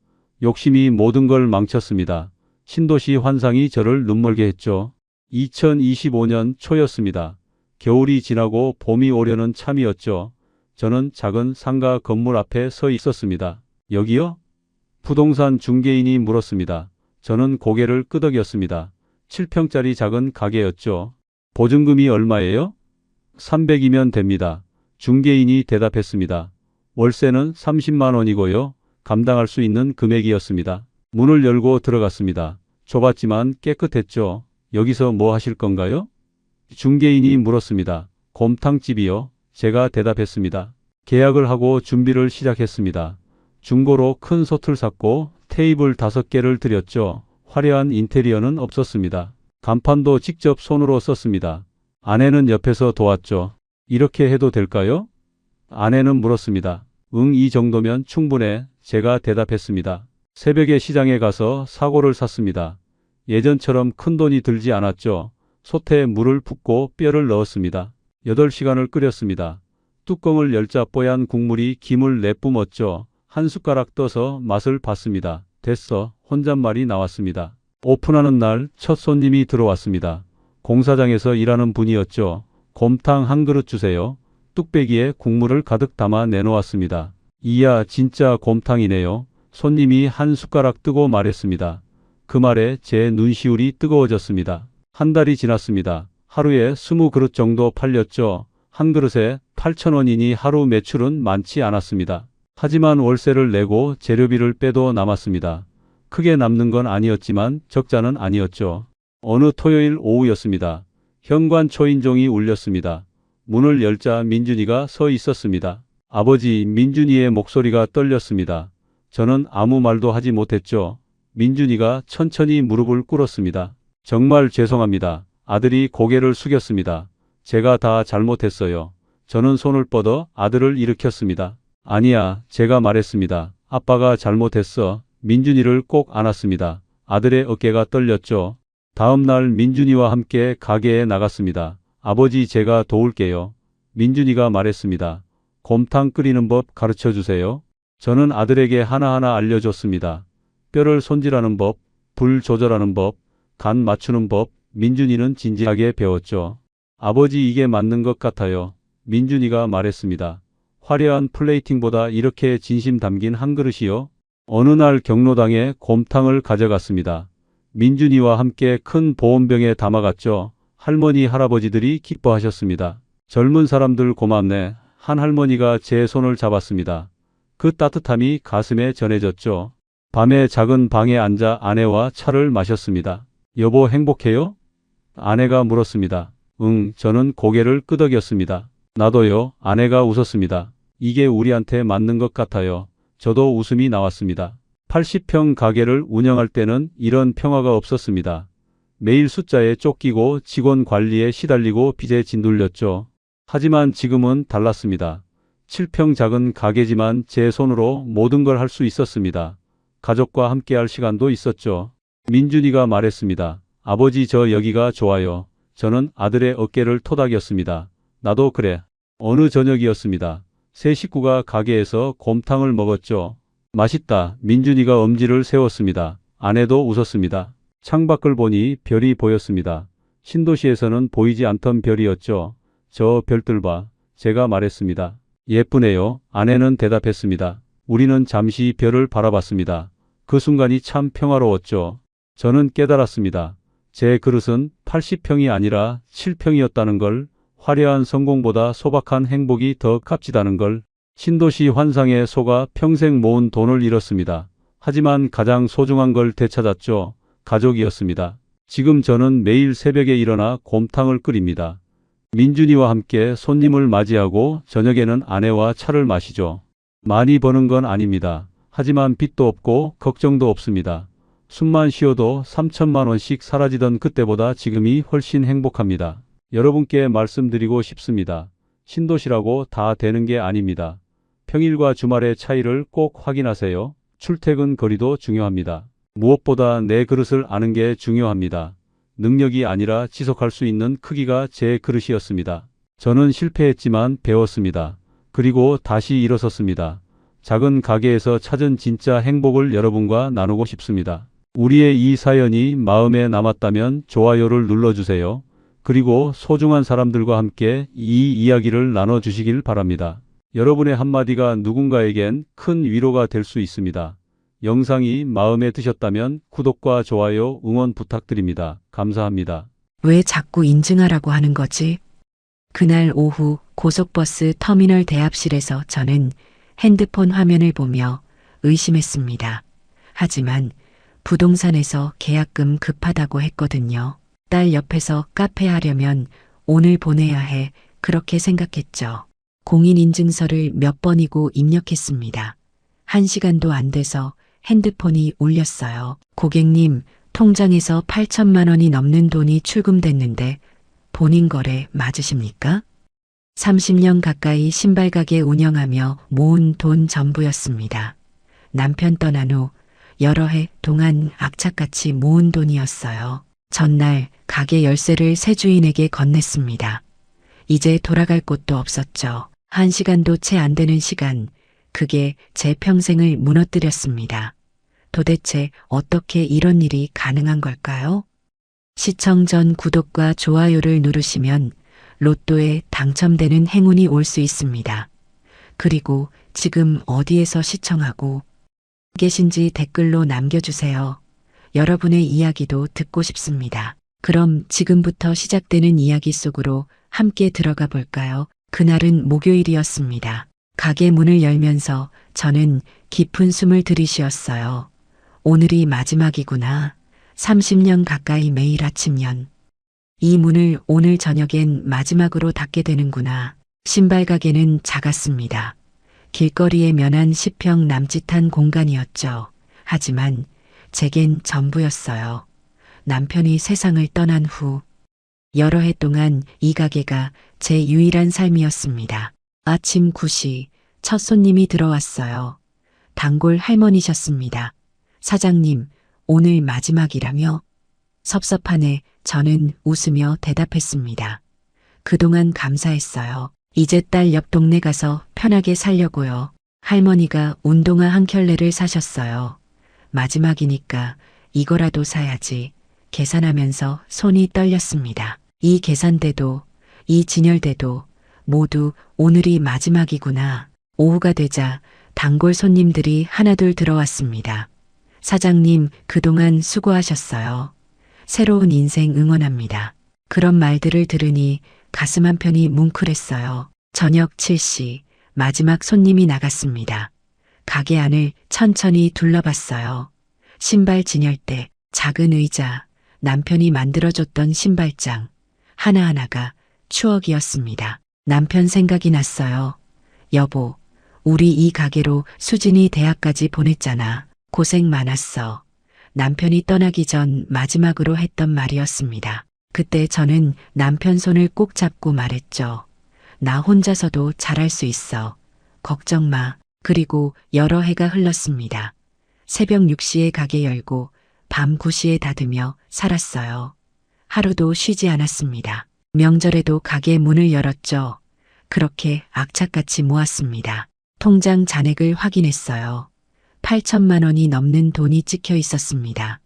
욕심이 모든 걸 망쳤습니다. 신도시 환상이 저를 눈멀게 했죠. 2025년 초였습니다. 겨울이 지나고 봄이 오려는 참이었죠. 저는 작은 상가 건물 앞에 서 있었습니다. 여기요? 부동산 중개인이 물었습니다. 저는 고개를 끄덕였습니다. 7평짜리 작은 가게였죠. 보증금이 얼마예요? 300이면 됩니다. 중개인이 대답했습니다. 월세는 30만 원이고요. 감당할 수 있는 금액이었습니다. 문을 열고 들어갔습니다. 좁았지만 깨끗했죠. 여기서 뭐 하실 건가요? 중개인이 물었습니다. 곰탕집이요. 제가 대답했습니다. 계약을 하고 준비를 시작했습니다. 중고로 큰 솥을 샀고 테이블 5개를 들였죠. 화려한 인테리어는 없었습니다. 간판도 직접 손으로 썼습니다. 아내는 옆에서 도왔죠. 이렇게 해도 될까요? 아내는 물었습니다. 응, 이 정도면 충분해. 제가 대답했습니다. 새벽에 시장에 가서 사고를 샀습니다. 예전처럼 큰 돈이 들지 않았죠. 솥에 물을 붓고 뼈를 넣었습니다. 8시간을 끓였습니다. 뚜껑을 열자 뽀얀 국물이 김을 내뿜었죠. 한 숟가락 떠서 맛을 봤습니다. 됐어. 혼잣말이 나왔습니다. 오픈하는 날 첫 손님이 들어왔습니다. 공사장에서 일하는 분이었죠. 곰탕 한 그릇 주세요. 뚝배기에 국물을 가득 담아 내놓았습니다. 이야, 진짜 곰탕이네요. 손님이 한 숟가락 뜨고 말했습니다. 그 말에 제 눈시울이 뜨거워졌습니다. 한 달이 지났습니다. 하루에 20그릇 정도 팔렸죠. 한 그릇에 8,000원이니 하루 매출은 많지 않았습니다. 하지만 월세를 내고 재료비를 빼도 남았습니다. 크게 남는 건 아니었지만 적자는 아니었죠. 어느 토요일 오후였습니다. 현관 초인종이 울렸습니다. 문을 열자 민준이가 서 있었습니다. 아버지, 민준이의 목소리가 떨렸습니다. 저는 아무 말도 하지 못했죠. 민준이가 천천히 무릎을 꿇었습니다. 정말 죄송합니다. 아들이 고개를 숙였습니다. 제가 다 잘못했어요. 저는 손을 뻗어 아들을 일으켰습니다. 아니야, 제가 말했습니다. 아빠가 잘못했어. 민준이를 꼭 안았습니다. 아들의 어깨가 떨렸죠. 다음 날 민준이와 함께 가게에 나갔습니다. 아버지, 제가 도울게요. 민준이가 말했습니다. 곰탕 끓이는 법 가르쳐 주세요. 저는 아들에게 하나하나 알려줬습니다. 뼈를 손질하는 법, 불 조절하는 법, 간 맞추는 법. 민준이는 진지하게 배웠죠. 아버지, 이게 맞는 것 같아요. 민준이가 말했습니다. 화려한 플레이팅보다 이렇게 진심 담긴 한 그릇이요? 어느 날 경로당에 곰탕을 가져갔습니다. 민준이와 함께 큰 보온병에 담아갔죠. 할머니, 할아버지들이 기뻐하셨습니다. 젊은 사람들 고맙네. 한 할머니가 제 손을 잡았습니다. 그 따뜻함이 가슴에 전해졌죠. 밤에 작은 방에 앉아 아내와 차를 마셨습니다. 여보, 행복해요? 아내가 물었습니다. 응, 저는 고개를 끄덕였습니다. 나도요. 아내가 웃었습니다. 이게 우리한테 맞는 것 같아요. 저도 웃음이 나왔습니다. 80평 가게를 운영할 때는 이런 평화가 없었습니다. 매일 숫자에 쫓기고 직원 관리에 시달리고 빚에 짓눌렸죠. 하지만 지금은 달랐습니다. 7평 작은 가게지만 제 손으로 모든 걸 할 수 있었습니다. 가족과 함께할 시간도 있었죠. 민준이가 말했습니다. 아버지, 저 여기가 좋아요. 저는 아들의 어깨를 토닥였습니다. 나도 그래. 어느 저녁이었습니다. 세 식구가 가게에서 곰탕을 먹었죠. 맛있다. 민준이가 엄지를 세웠습니다. 아내도 웃었습니다. 창밖을 보니 별이 보였습니다. 신도시에서는 보이지 않던 별이었죠. 저 별들 봐. 제가 말했습니다. 예쁘네요. 아내는 대답했습니다. 우리는 잠시 별을 바라봤습니다. 그 순간이 참 평화로웠죠. 저는 깨달았습니다. 제 그릇은 80평이 아니라 7평이었다는 걸, 화려한 성공보다 소박한 행복이 더 값지다는 걸. 신도시 환상에 속아 평생 모은 돈을 잃었습니다. 하지만 가장 소중한 걸 되찾았죠. 가족이었습니다. 지금 저는 매일 새벽에 일어나 곰탕을 끓입니다. 민준이와 함께 손님을 맞이하고 저녁에는 아내와 차를 마시죠. 많이 버는 건 아닙니다. 하지만 빚도 없고 걱정도 없습니다. 숨만 쉬어도 3천만 원씩 사라지던 그때보다 지금이 훨씬 행복합니다. 여러분께 말씀드리고 싶습니다. 신도시라고 다 되는 게 아닙니다. 평일과 주말의 차이를 꼭 확인하세요. 출퇴근 거리도 중요합니다. 무엇보다 내 그릇을 아는 게 중요합니다. 능력이 아니라 지속할 수 있는 크기가 제 그릇이었습니다. 저는 실패했지만 배웠습니다. 그리고 다시 일어섰습니다. 작은 가게에서 찾은 진짜 행복을 여러분과 나누고 싶습니다. 우리의 이 사연이 마음에 남았다면 좋아요를 눌러주세요. 그리고 소중한 사람들과 함께 이 이야기를 나눠주시길 바랍니다. 여러분의 한마디가 누군가에겐 큰 위로가 될 수 있습니다. 영상이 마음에 드셨다면 구독과 좋아요, 응원 부탁드립니다. 감사합니다. 왜 자꾸 인증하라고 하는 거지? 그날 오후 고속버스 터미널 대합실에서 저는 핸드폰 화면을 보며 의심했습니다. 하지만 부동산에서 계약금 급하다고 했거든요. 딸 옆에서 카페 하려면 오늘 보내야 해. 그렇게 생각했죠. 공인인증서를 몇 번이고 입력했습니다. 1시간도 안 돼서 핸드폰이 울렸어요. 고객님, 통장에서 8천만 원이 넘는 돈이 출금됐는데 본인 거래 맞으십니까? 30년 가까이 신발 가게 운영하며 모은 돈 전부였습니다. 남편 떠난 후 여러 해 동안 악착같이 모은 돈이었어요. 전날 가게 열쇠를 새 주인에게 건넸습니다. 이제 돌아갈 곳도 없었죠. 1시간도 채 안 되는 시간, 그게 제 평생을 무너뜨렸습니다. 도대체 어떻게 이런 일이 가능한 걸까요? 시청 전 구독과 좋아요를 누르시면 로또에 당첨되는 행운이 올 수 있습니다. 그리고 지금 어디에서 시청하고 계신지 댓글로 남겨주세요. 여러분의 이야기도 듣고 싶습니다. 그럼 지금부터 시작되는 이야기 속으로 함께 들어가 볼까요? 그날은 목요일이었습니다. 가게 문을 열면서 저는 깊은 숨을 들이쉬었어요. 오늘이 마지막이구나. 30년 가까이 매일 아침 이 문을 오늘 저녁엔 마지막으로 닫게 되는구나. 신발 가게는 작았습니다. 길거리에 면한 10평 남짓한 공간이었죠. 하지만 제겐 전부였어요. 남편이 세상을 떠난 후 여러 해 동안 이 가게가 제 유일한 삶이었습니다. 아침 9시 첫 손님이 들어왔어요. 단골 할머니셨습니다. 사장님, 오늘 마지막이라며? 섭섭하네 저는 웃으며 대답했습니다. 그동안 감사했어요. 이제 딸 옆 동네 가서 편하게 살려고요. 할머니가 운동화 한 켤레를 사셨어요. 마지막이니까 이거라도 사야지. 계산하면서 손이 떨렸습니다. 이 계산대도 이 진열대도 모두 오늘이 마지막이구나. 오후가 되자 단골 손님들이 하나둘 들어왔습니다. 사장님, 그동안 수고하셨어요. 새로운 인생 응원합니다. 그런 말들을 들으니 가슴 한편이 뭉클했어요. 저녁 7시 마지막 손님이 나갔습니다. 가게 안을 천천히 둘러봤어요. 신발 진열대, 작은 의자, 남편이 만들어줬던 신발장, 하나하나가 추억이었습니다. 남편 생각이 났어요. 여보, 우리 이 가게로 수진이 대학까지 보냈잖아. 고생 많았어. 남편이 떠나기 전 마지막으로 했던 말이었습니다. 그때 저는 남편 손을 꼭 잡고 말했죠. 나 혼자서도 잘할 수 있어. 걱정 마. 그리고 여러 해가 흘렀습니다. 새벽 6시에 가게 열고 밤 9시에 닫으며 살았어요. 하루도 쉬지 않았습니다. 명절에도 가게 문을 열었죠. 그렇게 악착같이 모았습니다. 통장 잔액을 확인했어요. 8천만 원이 넘는 돈이 찍혀 있었습니다.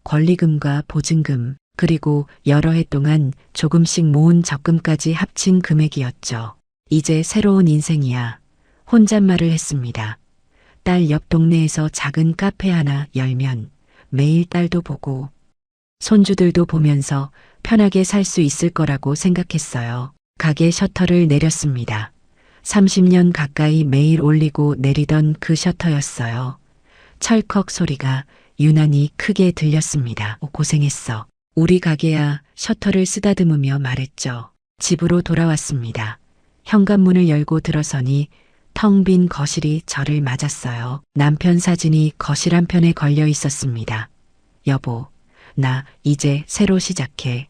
권리금과 보증금, 그리고 여러 해 동안 조금씩 모은 적금까지 합친 금액이었죠. 이제 새로운 인생이야. 혼잣말을 했습니다. 딸 옆 동네에서 작은 카페 하나 열면 매일 딸도 보고 손주들도 보면서 편하게 살 수 있을 거라고 생각했어요. 가게 셔터를 내렸습니다. 30년 가까이 매일 올리고 내리던 그 셔터였어요. 철컥 소리가 유난히 크게 들렸습니다. 고생했어. 우리 가게야. 셔터를 쓰다듬으며 말했죠. 집으로 돌아왔습니다. 현관문을 열고 들어서니 텅 빈 거실이 저를 맞았어요. 남편 사진이 거실 한편에 걸려 있었습니다. 여보, 나 이제 새로 시작해.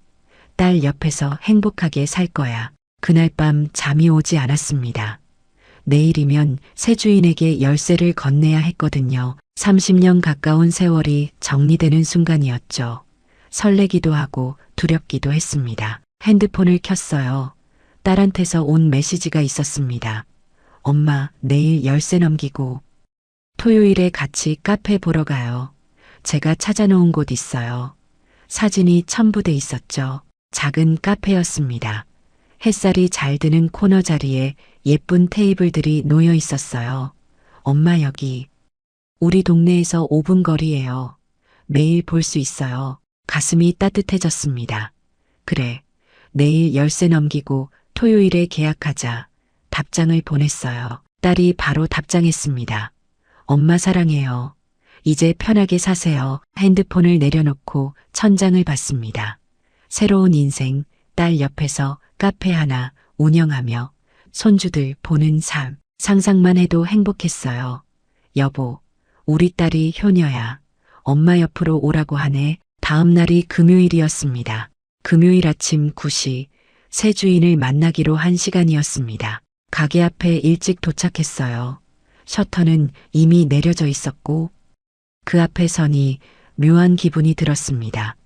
딸 옆에서 행복하게 살 거야. 그날 밤 잠이 오지 않았습니다. 내일이면 새 주인에게 열쇠를 건네야 했거든요. 30년 가까운 세월이 정리되는 순간이었죠. 설레기도 하고 두렵기도 했습니다. 핸드폰을 켰어요. 딸한테서 온 메시지가 있었습니다. 엄마, 내일 열쇠 넘기고 토요일에 같이 카페 보러 가요. 제가 찾아놓은 곳 있어요. 사진이 첨부돼 있었죠. 작은 카페였습니다. 햇살이 잘 드는 코너 자리에 예쁜 테이블들이 놓여 있었어요. 엄마 여기. 우리 동네에서 5분 거리예요. 매일 볼 수 있어요. 가슴이 따뜻해졌습니다. 그래. 내일 열쇠 넘기고 토요일에 계약하자. 답장을 보냈어요. 딸이 바로 답장했습니다. 엄마 사랑해요. 이제 편하게 사세요. 핸드폰을 내려놓고 천장을 봤습니다. 새로운 인생, 딸 옆에서 카페 하나 운영하며 손주들 보는 삶, 상상만 해도 행복했어요. 여보, 우리 딸이 효녀야. 엄마 옆으로 오라고 하네. 다음 날이 금요일이었습니다. 금요일 아침 9시 새 주인을 만나기로 한 시간이었습니다. 가게 앞에 일찍 도착했어요. 셔터는 이미 내려져 있었고 그 앞에 서니 묘한 기분이 들었습니다.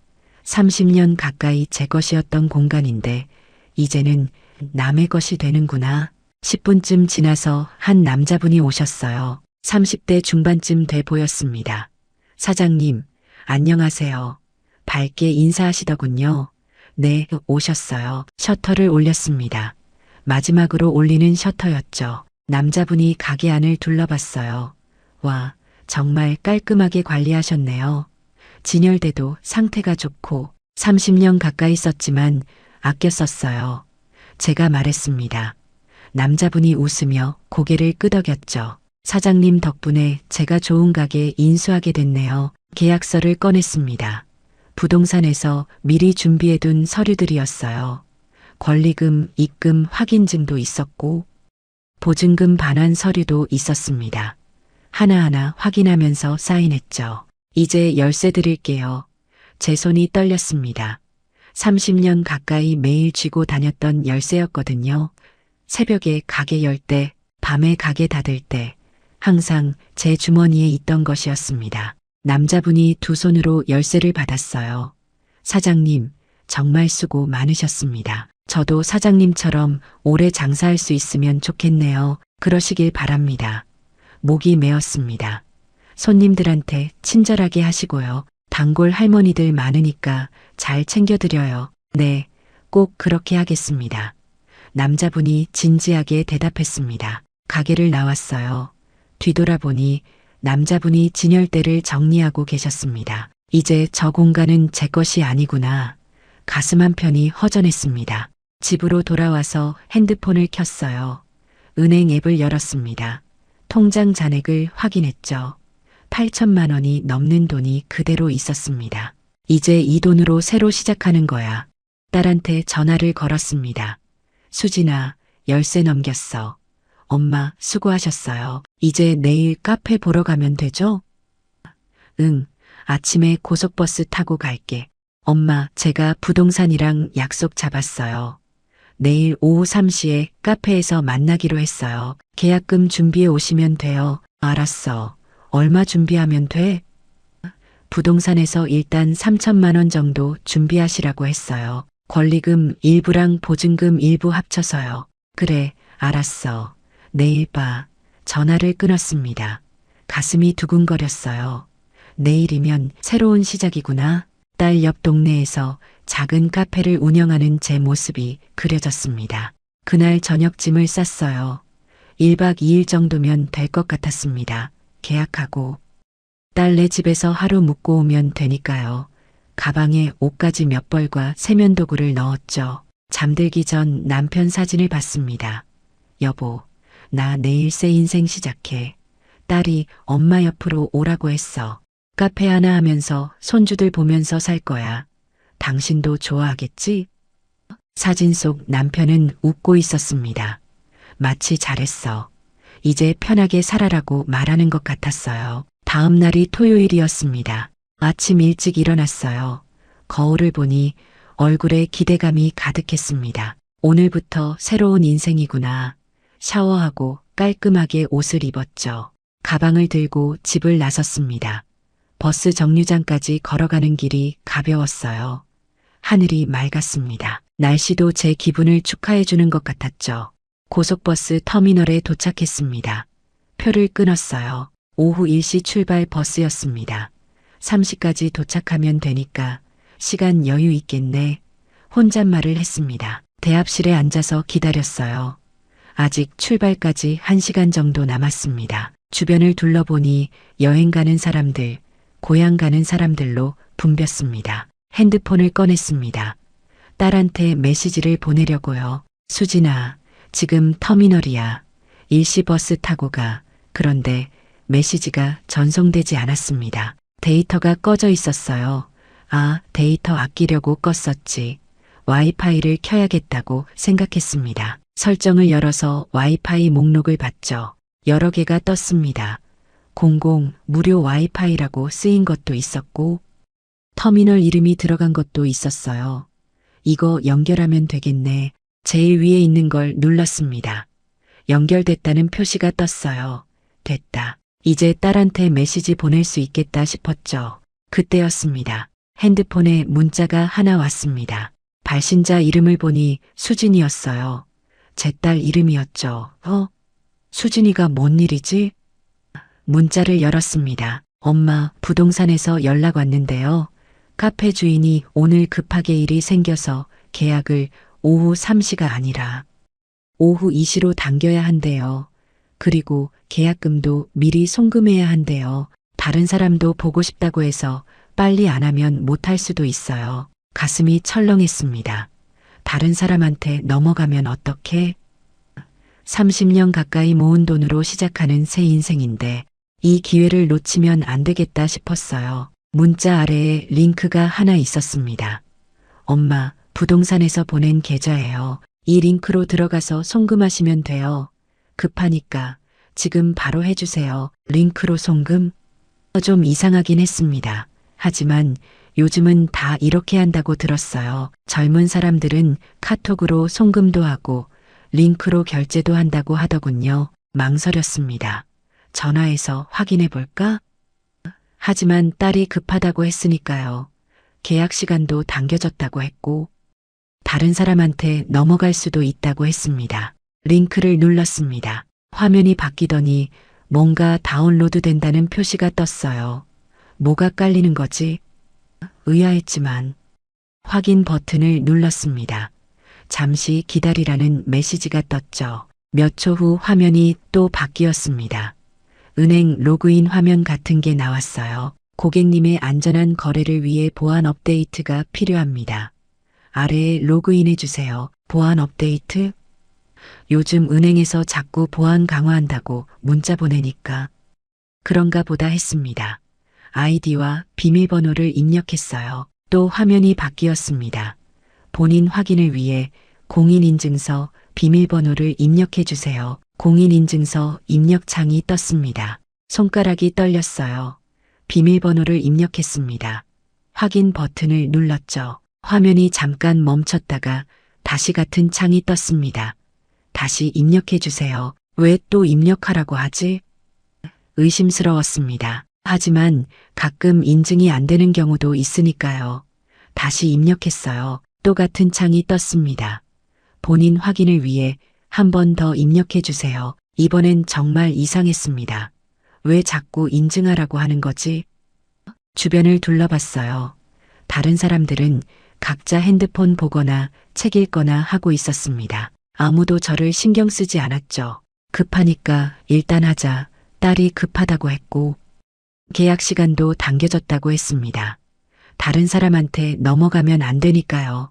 30년 가까이 제 것이었던 공간인데 이제는 남의 것이 되는구나. 10분쯤 지나서 한 남자분이 오셨어요. 30대 중반쯤 돼 보였습니다. 사장님, 안녕하세요. 밝게 인사하시더군요. 네, 오셨어요. 셔터를 올렸습니다. 마지막으로 올리는 셔터였죠. 남자분이 가게 안을 둘러봤어요. 와, 정말 깔끔하게 관리하셨네요. 진열대도 상태가 좋고 30년 가까이 썼지만 아껴 썼어요. 제가 말했습니다. 남자분이 웃으며 고개를 끄덕였죠. 사장님 덕분에 제가 좋은 가게 인수하게 됐네요. 계약서를 꺼냈습니다. 부동산에서 미리 준비해둔 서류들이었어요. 권리금, 입금 확인증도 있었고 보증금 반환 서류도 있었습니다. 하나하나 확인하면서 사인했죠. 이제 열쇠 드릴게요. 제 손이 떨렸습니다. 30년 가까이 매일 쥐고 다녔던 열쇠였거든요. 새벽에 가게 열 때, 밤에 가게 닫을 때 항상 제 주머니에 있던 것이었습니다. 남자분이 두 손으로 열쇠를 받았어요. 사장님, 정말 수고 많으셨습니다. 저도 사장님처럼 오래 장사할 수 있으면 좋겠네요. 그러시길 바랍니다. 목이 메었습니다. 손님들한테 친절하게 하시고요. 단골 할머니들 많으니까 잘 챙겨드려요. 네, 꼭 그렇게 하겠습니다. 남자분이 진지하게 대답했습니다. 가게를 나왔어요. 뒤돌아보니 남자분이 진열대를 정리하고 계셨습니다. 이제 저 공간은 제 것이 아니구나. 가슴 한편이 허전했습니다. 집으로 돌아와서 핸드폰을 켰어요. 은행 앱을 열었습니다. 통장 잔액을 확인했죠. 8천만 원이 넘는 돈이 그대로 있었습니다. 이제 이 돈으로 새로 시작하는 거야. 딸한테 전화를 걸었습니다. 수진아, 열쇠 넘겼어. 엄마, 수고하셨어요. 이제 내일 카페 보러 가면 되죠? 응, 아침에 고속버스 타고 갈게. 엄마, 제가 부동산이랑 약속 잡았어요. 내일 오후 3시에 카페에서 만나기로 했어요. 계약금 준비해 오시면 돼요. 알았어. 얼마 준비하면 돼? 부동산에서 일단 3천만 원 정도 준비하시라고 했어요. 권리금 일부랑 보증금 일부 합쳐서요. 그래, 알았어. 내일 봐. 전화를 끊었습니다. 가슴이 두근거렸어요. 내일이면 새로운 시작이구나. 딸 옆 동네에서 작은 카페를 운영하는 제 모습이 그려졌습니다. 그날 저녁짐을 쌌어요. 1박 2일 정도면 될 것 같았습니다. 계약하고 딸네 집에서 하루 묵고 오면 되니까요. 가방에 옷가지 몇 벌과 세면도구를 넣었죠. 잠들기 전 남편 사진을 봤습니다. 여보, 나 내일 새 인생 시작해. 딸이 엄마 옆으로 오라고 했어. 카페 하나 하면서 손주들 보면서 살 거야. 당신도 좋아하겠지? 사진 속 남편은 웃고 있었습니다. 마치 잘했어. 이제 편하게 살아라고 말하는 것 같았어요. 다음 날이 토요일이었습니다. 아침 일찍 일어났어요. 거울을 보니 얼굴에 기대감이 가득했습니다. 오늘부터 새로운 인생이구나. 샤워하고 깔끔하게 옷을 입었죠. 가방을 들고 집을 나섰습니다. 버스 정류장까지 걸어가는 길이 가벼웠어요. 하늘이 맑았습니다. 날씨도 제 기분을 축하해 주는 것 같았죠. 고속버스 터미널에 도착했습니다. 표를 끊었어요. 오후 1시 출발 버스였습니다. 3시까지 도착하면 되니까 시간 여유 있겠네. 혼잣말을 했습니다. 대합실에 앉아서 기다렸어요. 아직 출발까지 1시간 정도 남았습니다. 주변을 둘러보니 여행 가는 사람들, 고향 가는 사람들로 붐볐습니다. 핸드폰을 꺼냈습니다. 딸한테 메시지를 보내려고요. 수진아, 지금 터미널이야. 일시버스 타고 가. 그런데 메시지가 전송되지 않았습니다. 데이터가 꺼져 있었어요. 아, 데이터 아끼려고 껐었지. 와이파이를 켜야겠다고 생각했습니다. 설정을 열어서 와이파이 목록을 봤죠. 여러 개가 떴습니다. 공공 무료 와이파이라고 쓰인 것도 있었고 터미널 이름이 들어간 것도 있었어요. 이거 연결하면 되겠네. 제일 위에 있는 걸 눌렀습니다. 연결됐다는 표시가 떴어요. 됐다. 이제 딸한테 메시지 보낼 수 있겠다 싶었죠. 그때였습니다. 핸드폰에 문자가 하나 왔습니다. 발신자 이름을 보니 수진이었어요. 제 딸 이름이었죠. 수진이가 뭔 일이지? 문자를 열었습니다. 엄마, 부동산에서 연락 왔는데요. 카페 주인이 오늘 급하게 일이 생겨서 계약을 오후 3시가 아니라 오후 2시로 당겨야 한대요. 그리고 계약금도 미리 송금해야 한대요. 다른 사람도 보고 싶다고 해서 빨리 안 하면 못할 수도 있어요. 가슴이 철렁했습니다. 다른 사람한테 넘어가면 어떡해? 30년 가까이 모은 돈으로 시작하는 새 인생인데 이 기회를 놓치면 안 되겠다 싶었어요. 문자 아래에 링크가 하나 있었습니다. 엄마, 부동산에서 보낸 계좌예요. 이 링크로 들어가서 송금하시면 돼요. 급하니까 지금 바로 해주세요. 링크로 송금? 좀 이상하긴 했습니다. 하지만 요즘은 다 이렇게 한다고 들었어요. 젊은 사람들은 카톡으로 송금도 하고 링크로 결제도 한다고 하더군요. 망설였습니다. 전화해서 확인해 볼까? 하지만 딸이 급하다고 했으니까요. 계약 시간도 당겨졌다고 했고 다른 사람한테 넘어갈 수도 있다고 했습니다. 링크를 눌렀습니다. 화면이 바뀌더니 뭔가 다운로드 된다는 표시가 떴어요. 뭐가 깔리는 거지? 의아했지만 확인 버튼을 눌렀습니다. 잠시 기다리라는 메시지가 떴죠. 몇 초 후 화면이 또 바뀌었습니다. 은행 로그인 화면 같은 게 나왔어요. 고객님의 안전한 거래를 위해 보안 업데이트가 필요합니다. 아래에 로그인해 주세요. 보안 업데이트? 요즘 은행에서 자꾸 보안 강화한다고 문자 보내니까 그런가 보다 했습니다. 아이디와 비밀번호를 입력했어요. 또 화면이 바뀌었습니다. 본인 확인을 위해 공인인증서 비밀번호를 입력해 주세요. 공인인증서 입력창이 떴습니다. 손가락이 떨렸어요. 비밀번호를 입력했습니다. 확인 버튼을 눌렀죠. 화면이 잠깐 멈췄다가 다시 같은 창이 떴습니다. 다시 입력해 주세요. 왜 또 입력하라고 하지? 의심스러웠습니다. 하지만 가끔 인증이 안 되는 경우도 있으니까요. 다시 입력했어요. 또 같은 창이 떴습니다. 본인 확인을 위해 한 번 더 입력해 주세요. 이번엔 정말 이상했습니다. 왜 자꾸 인증하라고 하는 거지? 주변을 둘러봤어요. 다른 사람들은 각자 핸드폰 보거나 책 읽거나 하고 있었습니다. 아무도 저를 신경 쓰지 않았죠. 급하니까 일단 하자. 딸이 급하다고 했고 계약 시간도 당겨졌다고 했습니다. 다른 사람한테 넘어가면 안 되니까요.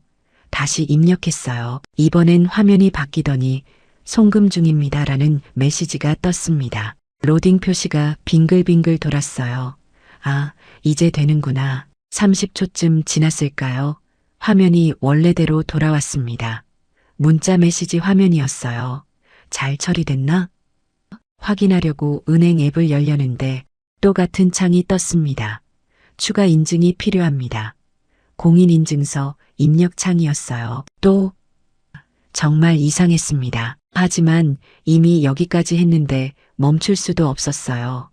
다시 입력했어요. 이번엔 화면이 바뀌더니 송금 중입니다라는 메시지가 떴습니다. 로딩 표시가 빙글빙글 돌았어요. 아, 이제 되는구나. 30초쯤 지났을까요? 화면이 원래대로 돌아왔습니다. 문자 메시지 화면이었어요. 잘 처리됐나? 확인하려고 은행 앱을 열려는데 또 같은 창이 떴습니다. 추가 인증이 필요합니다. 공인인증서 입력창이었어요. 또 정말 이상했습니다. 하지만 이미 여기까지 했는데 멈출 수도 없었어요.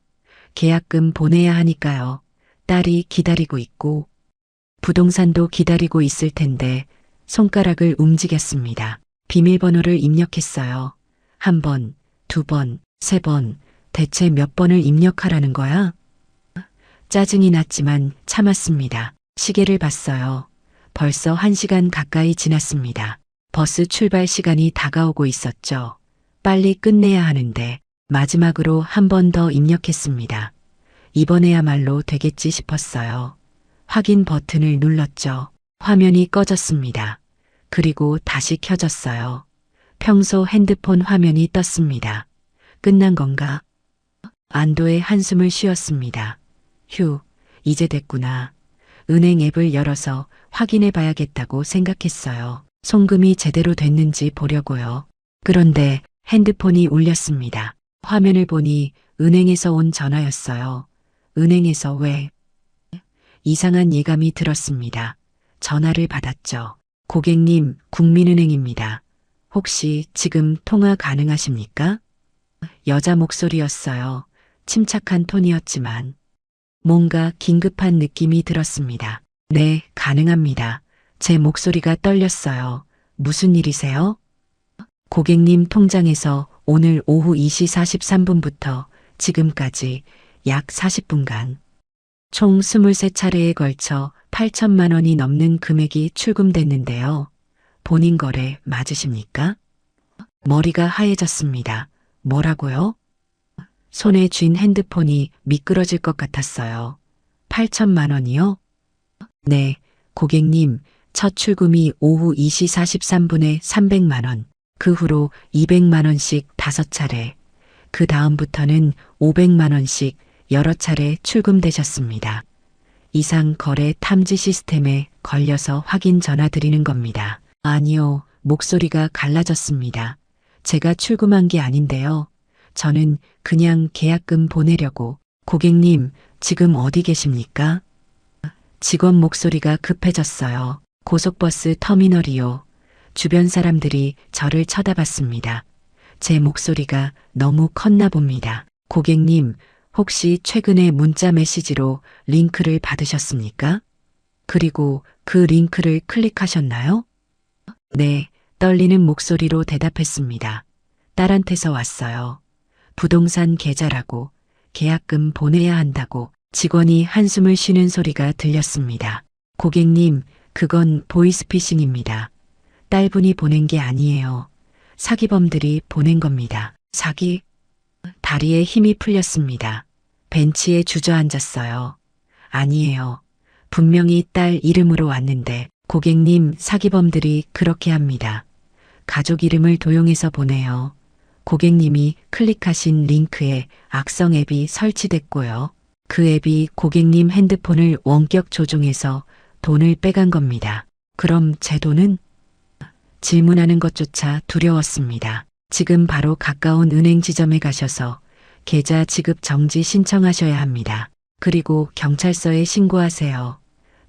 계약금 보내야 하니까요. 딸이 기다리고 있고 부동산도 기다리고 있을 텐데 손가락을 움직였습니다. 비밀번호를 입력했어요. 한 번, 두 번, 세 번, 대체 몇 번을 입력하라는 거야? 짜증이 났지만 참았습니다. 시계를 봤어요. 벌써 1시간 가까이 지났습니다. 버스 출발 시간이 다가오고 있었죠. 빨리 끝내야 하는데 마지막으로 한 번 더 입력했습니다. 이번에야말로 되겠지 싶었어요. 확인 버튼을 눌렀죠. 화면이 꺼졌습니다. 그리고 다시 켜졌어요. 평소 핸드폰 화면이 떴습니다. 끝난 건가? 안도의 한숨을 쉬었습니다. 휴, 이제 됐구나. 은행 앱을 열어서 확인해 봐야겠다고 생각했어요. 송금이 제대로 됐는지 보려고요. 그런데 핸드폰이 울렸습니다. 화면을 보니 은행에서 온 전화였어요. 은행에서 왜? 이상한 예감이 들었습니다. 전화를 받았죠. 고객님, 국민은행입니다. 혹시 지금 통화 가능하십니까? 여자 목소리였어요. 침착한 톤이었지만 뭔가 긴급한 느낌이 들었습니다. 네, 가능합니다. 제 목소리가 떨렸어요. 무슨 일이세요? 고객님 통장에서 오늘 오후 2시 43분부터 지금까지 약 40분간 총 23차례에 걸쳐 8천만 원이 넘는 금액이 출금됐는데요. 본인 거래 맞으십니까? 머리가 하얘졌습니다. 뭐라고요? 손에 쥔 핸드폰이 미끄러질 것 같았어요. 8천만 원이요? 네, 고객님, 첫 출금이 오후 2시 43분에 300만 원, 그 후로 200만 원씩 5차례, 그 다음부터는 500만 원씩 여러 차례 출금되셨습니다. 이상 거래 탐지 시스템에 걸려서 확인 전화 드리는 겁니다. 아니요, 목소리가 갈라졌습니다. 제가 출금한 게 아닌데요. 저는 그냥 계약금 보내려고. 고객님, 지금 어디 계십니까? 직원 목소리가 급해졌어요. 고속버스 터미널이요. 주변 사람들이 저를 쳐다봤습니다. 제 목소리가 너무 컸나 봅니다. 고객님, 혹시 최근에 문자 메시지로 링크를 받으셨습니까? 그리고 그 링크를 클릭하셨나요? 네, 떨리는 목소리로 대답했습니다. 딸한테서 왔어요. 부동산 계좌라고, 계약금 보내야 한다고. 직원이 한숨을 쉬는 소리가 들렸습니다. 고객님, 그건 보이스피싱입니다. 딸분이 보낸 게 아니에요. 사기범들이 보낸 겁니다. 사기? 다리에 힘이 풀렸습니다. 벤치에 주저앉았어요. 아니에요. 분명히 딸 이름으로 왔는데. 고객님, 사기범들이 그렇게 합니다. 가족 이름을 도용해서 보내요. 고객님이 클릭하신 링크에 악성 앱이 설치됐고요. 그 앱이 고객님 핸드폰을 원격 조종해서 돈을 빼간 겁니다. 그럼 제 돈은? 질문하는 것조차 두려웠습니다. 지금 바로 가까운 은행 지점에 가셔서 계좌 지급 정지 신청하셔야 합니다. 그리고 경찰서에 신고하세요.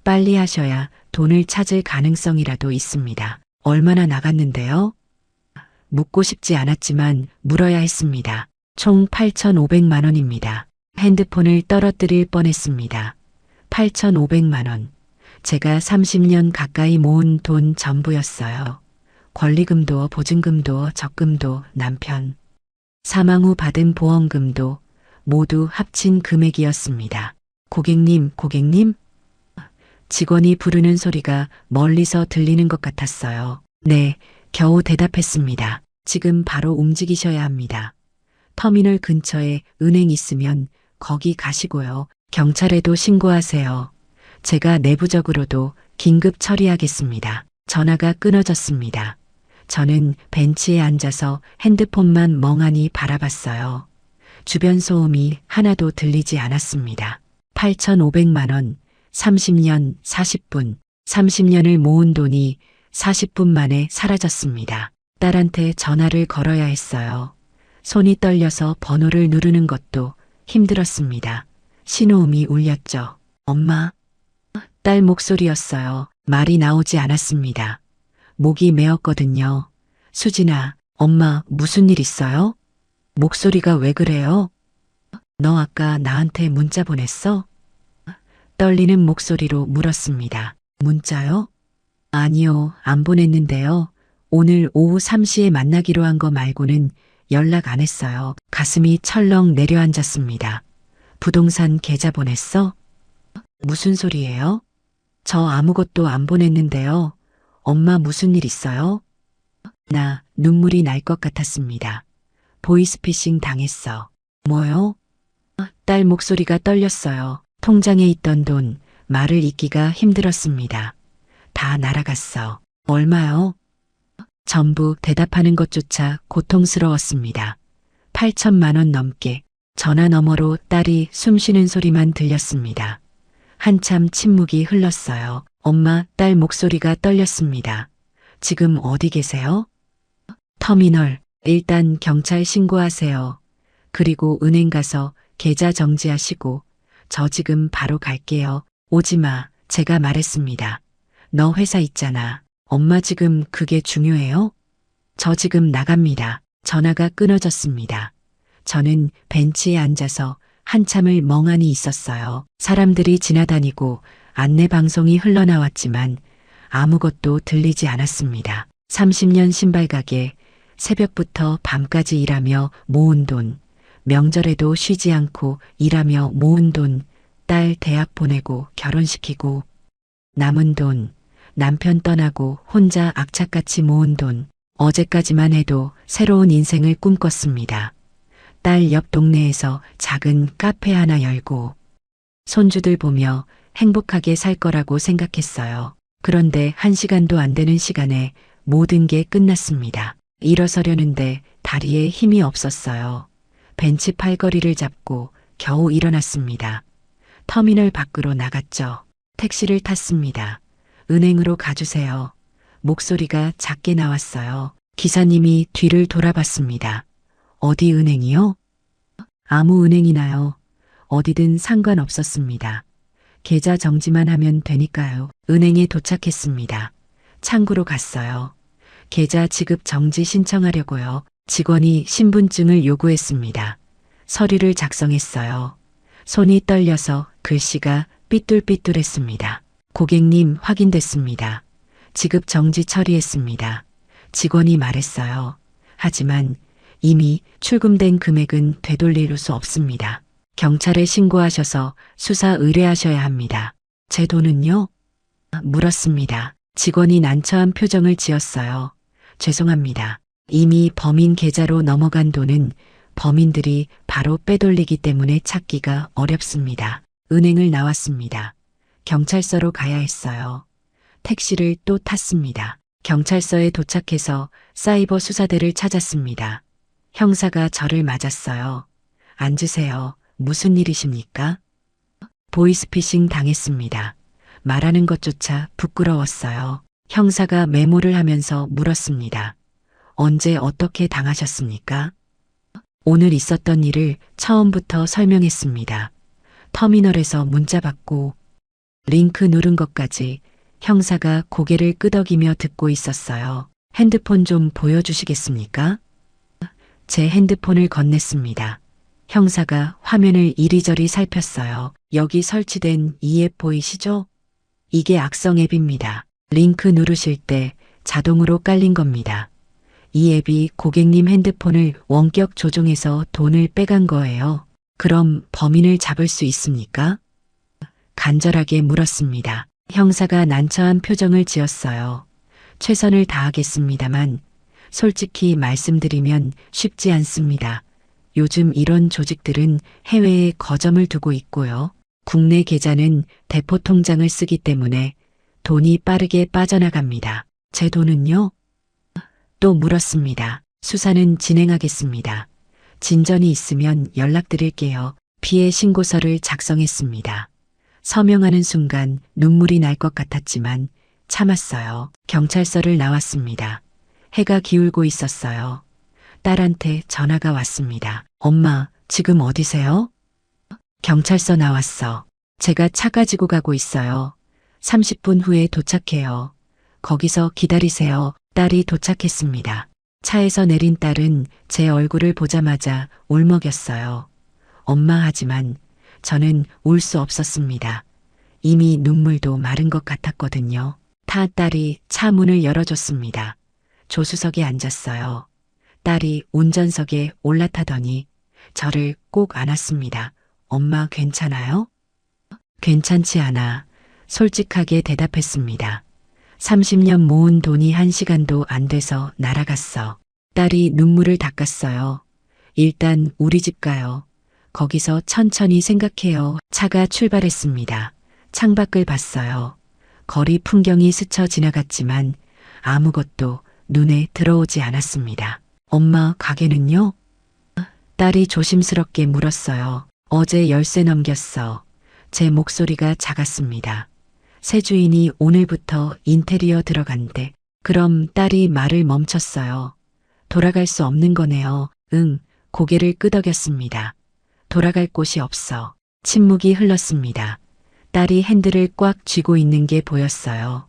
빨리 하셔야 돈을 찾을 가능성이라도 있습니다. 얼마나 나갔는데요? 묻고 싶지 않았지만 물어야 했습니다. 총 8,500만 원입니다. 핸드폰을 떨어뜨릴 뻔했습니다. 8,500만 원. 제가 30년 가까이 모은 돈 전부였어요. 권리금도 보증금도 적금도 남편 사망 후 받은 보험금도 모두 합친 금액이었습니다. 고객님, 고객님? 직원이 부르는 소리가 멀리서 들리는 것 같았어요. 네, 겨우 대답했습니다. 지금 바로 움직이셔야 합니다. 터미널 근처에 은행 있으면 거기 가시고요. 경찰에도 신고하세요. 제가 내부적으로도 긴급 처리하겠습니다. 전화가 끊어졌습니다. 저는 벤치에 앉아서 핸드폰만 멍하니 바라봤어요. 주변 소음이 하나도 들리지 않았습니다. 8,500만 원, 30년 40분, 30년을 모은 돈이 40분 만에 사라졌습니다. 딸한테 전화를 걸어야 했어요. 손이 떨려서 번호를 누르는 것도 힘들었습니다. 신호음이 울렸죠. 엄마? 딸 목소리였어요. 말이 나오지 않았습니다. 목이 메었거든요. 수진아, 엄마 무슨 일 있어요? 목소리가 왜 그래요? 너 아까 나한테 문자 보냈어? 떨리는 목소리로 물었습니다. 문자요? 아니요, 안 보냈는데요. 오늘 오후 3시에 만나기로 한 거 말고는 연락 안 했어요. 가슴이 철렁 내려앉았습니다. 부동산 계좌 보냈어? 무슨 소리예요? 저 아무것도 안 보냈는데요. 엄마 무슨 일 있어요? 나 눈물이 날 것 같았습니다. 보이스피싱 당했어. 뭐요? 딸 목소리가 떨렸어요. 통장에 있던 돈, 말을 잇기가 힘들었습니다. 다 날아갔어. 얼마요? 전부 대답하는 것조차 고통스러웠습니다. 8천만 원 넘게. 전화 너머로 딸이 숨쉬는 소리만 들렸습니다. 한참 침묵이 흘렀어요. 엄마, 딸 목소리가 떨렸습니다. 지금 어디 계세요? 터미널. 일단 경찰 신고하세요. 그리고 은행 가서 계좌 정지하시고 저 지금 바로 갈게요. 오지 마. 제가 말했습니다. 너 회사 있잖아. 엄마 지금 그게 중요해요? 저 지금 나갑니다. 전화가 끊어졌습니다. 저는 벤치에 앉아서 한참을 멍하니 있었어요. 사람들이 지나다니고 안내 방송이 흘러나왔지만 아무것도 들리지 않았습니다. 30년 신발 가게, 새벽부터 밤까지 일하며 모은 돈, 명절에도 쉬지 않고 일하며 모은 돈, 딸 대학 보내고 결혼시키고 남은 돈, 남편 떠나고 혼자 악착같이 모은 돈, 어제까지만 해도 새로운 인생을 꿈꿨습니다. 딸 옆 동네에서 작은 카페 하나 열고 손주들 보며 행복하게 살 거라고 생각했어요. 그런데 1시간도 안 되는 시간에 모든 게 끝났습니다. 일어서려는데 다리에 힘이 없었어요. 벤치 팔걸이를 잡고 겨우 일어났습니다. 터미널 밖으로 나갔죠. 택시를 탔습니다. 은행으로 가주세요. 목소리가 작게 나왔어요. 기사님이 뒤를 돌아봤습니다. 어디 은행이요? 아무 은행이나요. 어디든 상관없었습니다. 계좌 정지만 하면 되니까요. 은행에 도착했습니다. 창구로 갔어요. 계좌 지급 정지 신청하려고요. 직원이 신분증을 요구했습니다. 서류를 작성했어요. 손이 떨려서 글씨가 삐뚤삐뚤했습니다. 고객님 확인됐습니다. 지급 정지 처리했습니다. 직원이 말했어요. 하지만 이미 출금된 금액은 되돌릴 수 없습니다. 경찰에 신고하셔서 수사 의뢰하셔야 합니다. 제 돈은요? 물었습니다. 직원이 난처한 표정을 지었어요. 죄송합니다. 이미 범인 계좌로 넘어간 돈은 범인들이 바로 빼돌리기 때문에 찾기가 어렵습니다. 은행을 나왔습니다. 경찰서로 가야 했어요. 택시를 또 탔습니다. 경찰서에 도착해서 사이버 수사대를 찾았습니다. 형사가 저를 맞았어요. 앉으세요. 무슨 일이십니까? 보이스피싱 당했습니다. 말하는 것조차 부끄러웠어요. 형사가 메모를 하면서 물었습니다. 언제 어떻게 당하셨습니까? 오늘 있었던 일을 처음부터 설명했습니다. 터미널에서 문자 받고 링크 누른 것까지. 형사가 고개를 끄덕이며 듣고 있었어요. 핸드폰 좀 보여주시겠습니까? 제 핸드폰을 건넸습니다. 형사가 화면을 이리저리 살폈어요. 여기 설치된 이 앱 보이시죠? 이게 악성 앱입니다. 링크 누르실 때 자동으로 깔린 겁니다. 이 앱이 고객님 핸드폰을 원격 조종해서 돈을 빼간 거예요. 그럼 범인을 잡을 수 있습니까? 간절하게 물었습니다. 형사가 난처한 표정을 지었어요. 최선을 다하겠습니다만 솔직히 말씀드리면 쉽지 않습니다. 요즘 이런 조직들은 해외에 거점을 두고 있고요. 국내 계좌는 대포 통장을 쓰기 때문에 돈이 빠르게 빠져나갑니다. 제 돈은요? 또 물었습니다. 수사는 진행하겠습니다. 진전이 있으면 연락드릴게요. 피해 신고서를 작성했습니다. 서명하는 순간 눈물이 날 것 같았지만 참았어요. 경찰서를 나왔습니다. 해가 기울고 있었어요. 딸한테 전화가 왔습니다. 엄마, 지금 어디세요? 경찰서 나왔어. 제가 차 가지고 가고 있어요. 30분 후에 도착해요. 거기서 기다리세요. 딸이 도착했습니다. 차에서 내린 딸은 제 얼굴을 보자마자 울먹였어요. 엄마 하지만 저는 울 수 없었습니다. 이미 눈물도 마른 것 같았거든요. 딸이 차 문을 열어줬습니다. 조수석에 앉았어요. 딸이 운전석에 올라타더니 저를 꼭 안았습니다. 엄마 괜찮아요? 괜찮지 않아. 솔직하게 대답했습니다. 30년 모은 돈이 1시간도 안 돼서 날아갔어. 딸이 눈물을 닦았어요. 일단 우리 집 가요. 거기서 천천히 생각해요. 차가 출발했습니다. 창밖을 봤어요. 거리 풍경이 스쳐 지나갔지만 아무것도 눈에 들어오지 않았습니다. 엄마, 가게는요? 딸이 조심스럽게 물었어요. 어제 열쇠 넘겼어. 제 목소리가 작았습니다. 새 주인이 오늘부터 인테리어 들어간대. 그럼 딸이 말을 멈췄어요. 돌아갈 수 없는 거네요. 응, 고개를 끄덕였습니다. 돌아갈 곳이 없어. 침묵이 흘렀습니다. 딸이 핸들을 꽉 쥐고 있는 게 보였어요.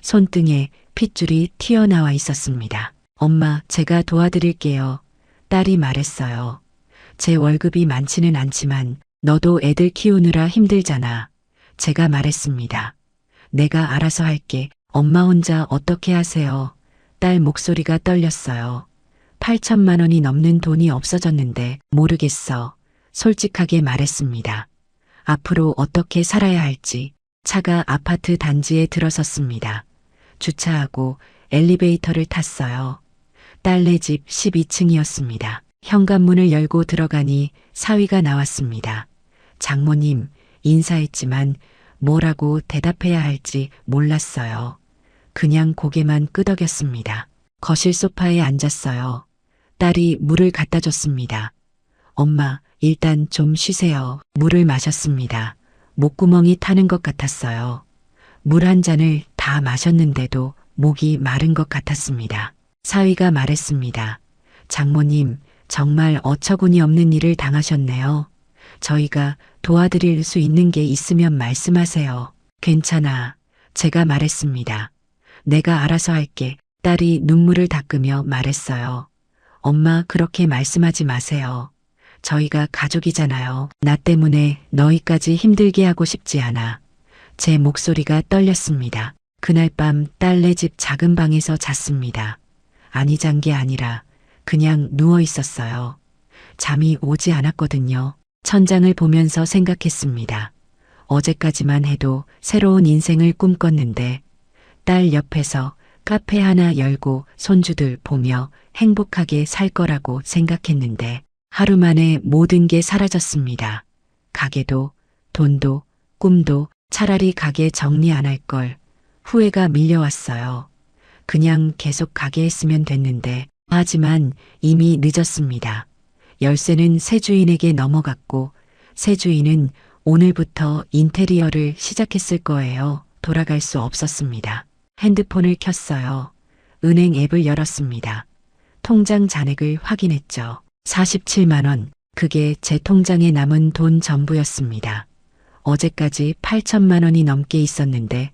손등에 핏줄이 튀어나와 있었습니다. 엄마, 제가 도와드릴게요. 딸이 말했어요. 제 월급이 많지는 않지만 너도 애들 키우느라 힘들잖아. 제가 말했습니다. 내가 알아서 할게. 엄마 혼자 어떻게 하세요? 딸 목소리가 떨렸어요. 8천만 원이 넘는 돈이 없어졌는데 모르겠어. 솔직하게 말했습니다. 앞으로 어떻게 살아야 할지. 차가 아파트 단지에 들어섰습니다. 주차하고 엘리베이터를 탔어요. 딸네 집 12층이었습니다. 현관문을 열고 들어가니 사위가 나왔습니다. 장모님, 인사했지만 뭐라고 대답해야 할지 몰랐어요. 그냥 고개만 끄덕였습니다. 거실 소파에 앉았어요. 딸이 물을 갖다 줬습니다. 엄마, 일단 좀 쉬세요. 물을 마셨습니다. 목구멍이 타는 것 같았어요. 물 한 잔을 다 마셨는데도 목이 마른 것 같았습니다. 사위가 말했습니다. 장모님, 정말 어처구니 없는 일을 당하셨네요. 저희가 도와드릴 수 있는 게 있으면 말씀하세요. 괜찮아. 제가 말했습니다. 내가 알아서 할게. 딸이 눈물을 닦으며 말했어요. 엄마, 그렇게 말씀하지 마세요. 저희가 가족이잖아요. 나 때문에 너희까지 힘들게 하고 싶지 않아. 제 목소리가 떨렸습니다. 그날 밤 딸네 집 작은 방에서 잤습니다. 아니, 잔 게 아니라 그냥 누워 있었어요. 잠이 오지 않았거든요. 천장을 보면서 생각했습니다. 어제까지만 해도 새로운 인생을 꿈꿨는데 딸 옆에서 카페 하나 열고 손주들 보며 행복하게 살 거라고 생각했는데 하루 만에 모든 게 사라졌습니다. 가게도, 돈도, 꿈도. 차라리 가게 정리 안 할 걸. 후회가 밀려왔어요. 그냥 계속 가게 했으면 됐는데, 하지만 이미 늦었습니다. 열쇠는 새 주인에게 넘어갔고, 새 주인은 오늘부터 인테리어를 시작했을 거예요. 돌아갈 수 없었습니다. 핸드폰을 켰어요. 은행 앱을 열었습니다. 통장 잔액을 확인했죠. 47만 원. 그게 제 통장에 남은 돈 전부였습니다. 어제까지 8천만 원이 넘게 있었는데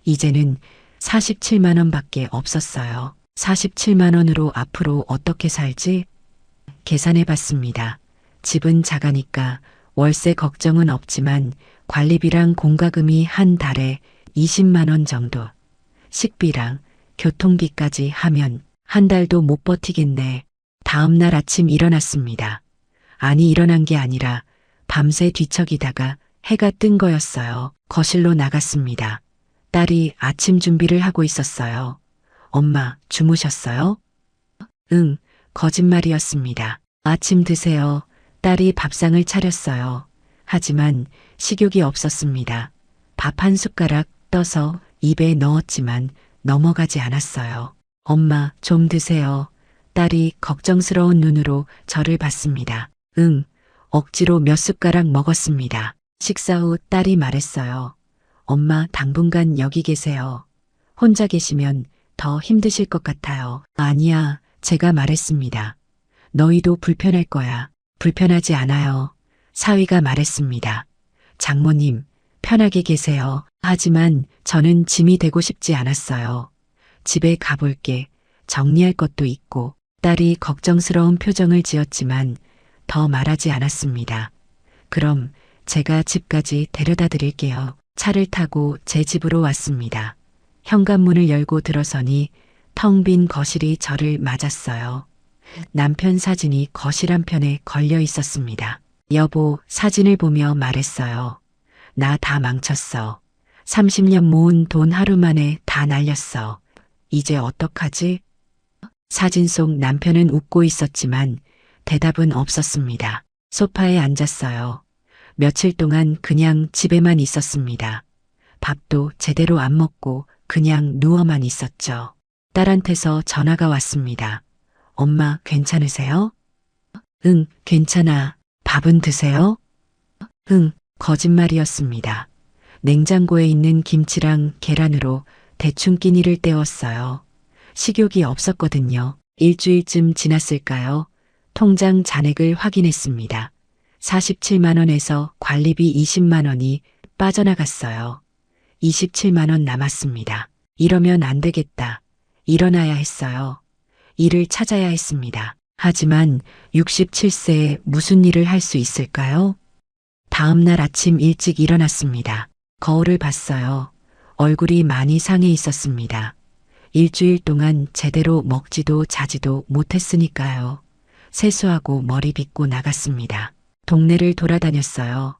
이제는 47만 원밖에 없었어요. 47만 원으로 앞으로 어떻게 살지? 계산해 봤습니다. 집은 작으니까 월세 걱정은 없지만 관리비랑 공과금이 한 달에 20만 원 정도. 식비랑 교통비까지 하면 한 달도 못 버티겠네. 다음 날 아침 일어났습니다. 아니, 일어난 게 아니라 밤새 뒤척이다가 해가 뜬 거였어요. 거실로 나갔습니다. 딸이 아침 준비를 하고 있었어요. 엄마, 주무셨어요? 응, 거짓말이었습니다. 아침 드세요. 딸이 밥상을 차렸어요. 하지만 식욕이 없었습니다. 밥 한 숟가락 떠서 입에 넣었지만 넘어가지 않았어요. 엄마, 좀 드세요. 딸이 걱정스러운 눈으로 저를 봤습니다. 응, 억지로 몇 숟가락 먹었습니다. 식사 후 딸이 말했어요. 엄마, 당분간 여기 계세요. 혼자 계시면 더 힘드실 것 같아요. 아니야, 제가 말했습니다. 너희도 불편할 거야. 불편하지 않아요. 사위가 말했습니다. 장모님, 편하게 계세요. 하지만 저는 짐이 되고 싶지 않았어요. 집에 가볼게. 정리할 것도 있고. 딸이 걱정스러운 표정을 지었지만 더 말하지 않았습니다. 그럼 제가 집까지 데려다 드릴게요. 차를 타고 제 집으로 왔습니다. 현관문을 열고 들어서니 텅 빈 거실이 저를 맞았어요. 남편 사진이 거실 한편에 걸려 있었습니다. 여보, 사진을 보며 말했어요. 나 다 망쳤어. 30년 모은 돈 하루 만에 다 날렸어. 이제 어떡하지? 사진 속 남편은 웃고 있었지만 대답은 없었습니다. 소파에 앉았어요. 며칠 동안 그냥 집에만 있었습니다. 밥도 제대로 안 먹고 그냥 누워만 있었죠. 딸한테서 전화가 왔습니다. 엄마, 괜찮으세요? 응, 괜찮아. 밥은 드세요? 응, 거짓말이었습니다. 냉장고에 있는 김치랑 계란으로 대충 끼니를 때웠어요. 식욕이 없었거든요. 일주일쯤 지났을까요? 통장 잔액을 확인했습니다. 47만 원에서 관리비 20만 원이 빠져나갔어요. 27만 원 남았습니다. 이러면 안 되겠다. 일어나야 했어요. 일을 찾아야 했습니다. 하지만 67세에 무슨 일을 할 수 있을까요? 다음 날 아침 일찍 일어났습니다. 거울을 봤어요. 얼굴이 많이 상해 있었습니다. 일주일 동안 제대로 먹지도 자지도 못했으니까요. 세수하고 머리 빗고 나갔습니다. 동네를 돌아다녔어요.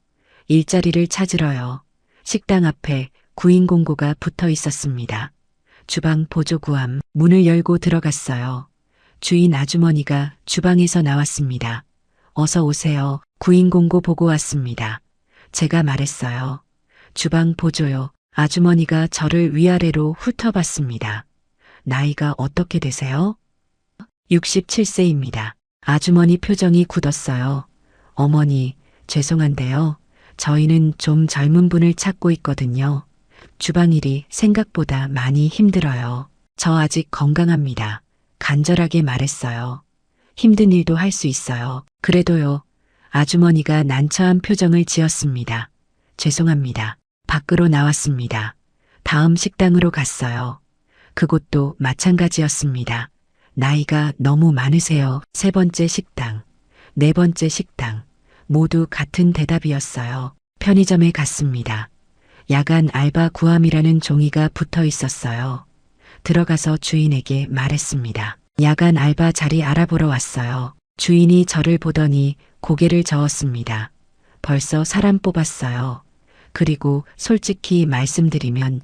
일자리를 찾으러요. 식당 앞에 구인 공고가 붙어 있었습니다. 주방 보조 구함. 문을 열고 들어갔어요. 주인 아주머니가 주방에서 나왔습니다. 어서 오세요. 구인 공고 보고 왔습니다. 제가 말했어요. 주방 보조요. 아주머니가 저를 위아래로 훑어봤습니다. 나이가 어떻게 되세요? 67세입니다. 아주머니 표정이 굳었어요. 어머니, 죄송한데요. 저희는 좀 젊은 분을 찾고 있거든요. 주방일이 생각보다 많이 힘들어요. 저 아직 건강합니다. 간절하게 말했어요. 힘든 일도 할 수 있어요. 그래도요. 아주머니가 난처한 표정을 지었습니다. 죄송합니다. 밖으로 나왔습니다. 다음 식당으로 갔어요. 그곳도 마찬가지였습니다. 나이가 너무 많으세요. 세 번째 식당, 네 번째 식당, 모두 같은 대답이었어요. 편의점에 갔습니다. 야간 알바 구함이라는 종이가 붙어 있었어요. 들어가서 주인에게 말했습니다. 야간 알바 자리 알아보러 왔어요. 주인이 저를 보더니 고개를 저었습니다. 벌써 사람 뽑았어요. 그리고 솔직히 말씀드리면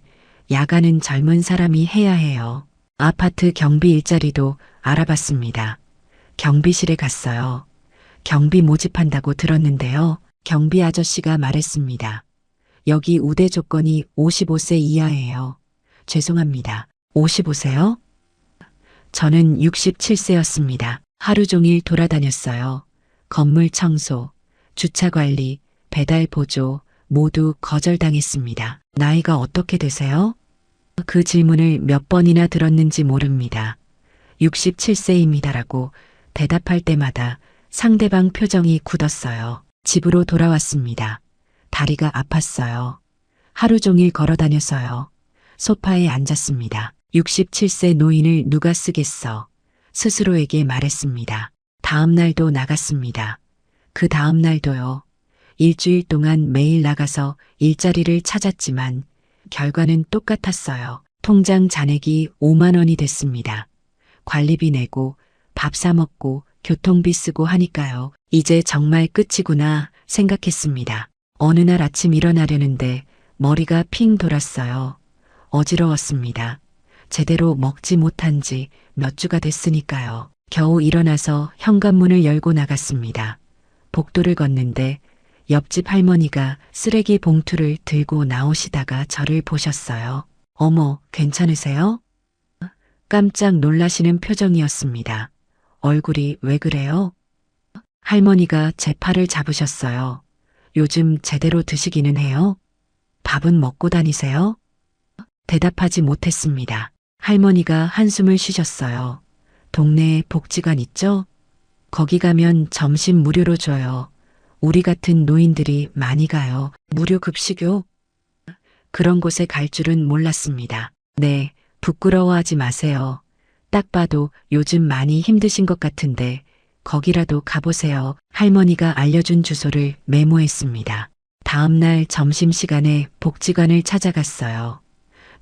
야간은 젊은 사람이 해야 해요. 아파트 경비 일자리도 알아봤습니다. 경비실에 갔어요. 경비 모집한다고 들었는데요. 경비 아저씨가 말했습니다. 여기 우대 조건이 55세 이하예요. 죄송합니다. 55세요? 저는 67세였습니다. 하루 종일 돌아다녔어요. 건물 청소, 주차 관리, 배달 보조 모두 거절당했습니다. 나이가 어떻게 되세요? 그 질문을 몇 번이나 들었는지 모릅니다. 67세입니다라고 대답할 때마다 상대방 표정이 굳었어요. 집으로 돌아왔습니다. 다리가 아팠어요. 하루 종일 걸어 다녔어요. 소파에 앉았습니다. 67세 노인을 누가 쓰겠어? 스스로에게 말했습니다. 다음 날도 나갔습니다. 그 다음 날도요. 일주일 동안 매일 나가서 일자리를 찾았지만 결과는 똑같았어요. 통장 잔액이 5만 원이 됐습니다. 관리비 내고 밥 사 먹고 교통비 쓰고 하니까요. 이제 정말 끝이구나 생각했습니다. 어느 날 아침 일어나려는데 머리가 핑 돌았어요. 어지러웠습니다. 제대로 먹지 못한 지 몇 주가 됐으니까요. 겨우 일어나서 현관문을 열고 나갔습니다. 복도를 걷는데 옆집 할머니가 쓰레기 봉투를 들고 나오시다가 저를 보셨어요. 어머, 괜찮으세요? 깜짝 놀라시는 표정이었습니다. 얼굴이 왜 그래요? 할머니가 제 팔을 잡으셨어요. 요즘 제대로 드시기는 해요? 밥은 먹고 다니세요? 대답하지 못했습니다. 할머니가 한숨을 쉬셨어요. 동네에 복지관 있죠? 거기 가면 점심 무료로 줘요. 우리 같은 노인들이 많이 가요. 무료 급식요? 그런 곳에 갈 줄은 몰랐습니다. 네, 부끄러워하지 마세요. 딱 봐도 요즘 많이 힘드신 것 같은데 거기라도 가보세요. 할머니가 알려준 주소를 메모했습니다. 다음 날 점심시간에 복지관을 찾아갔어요.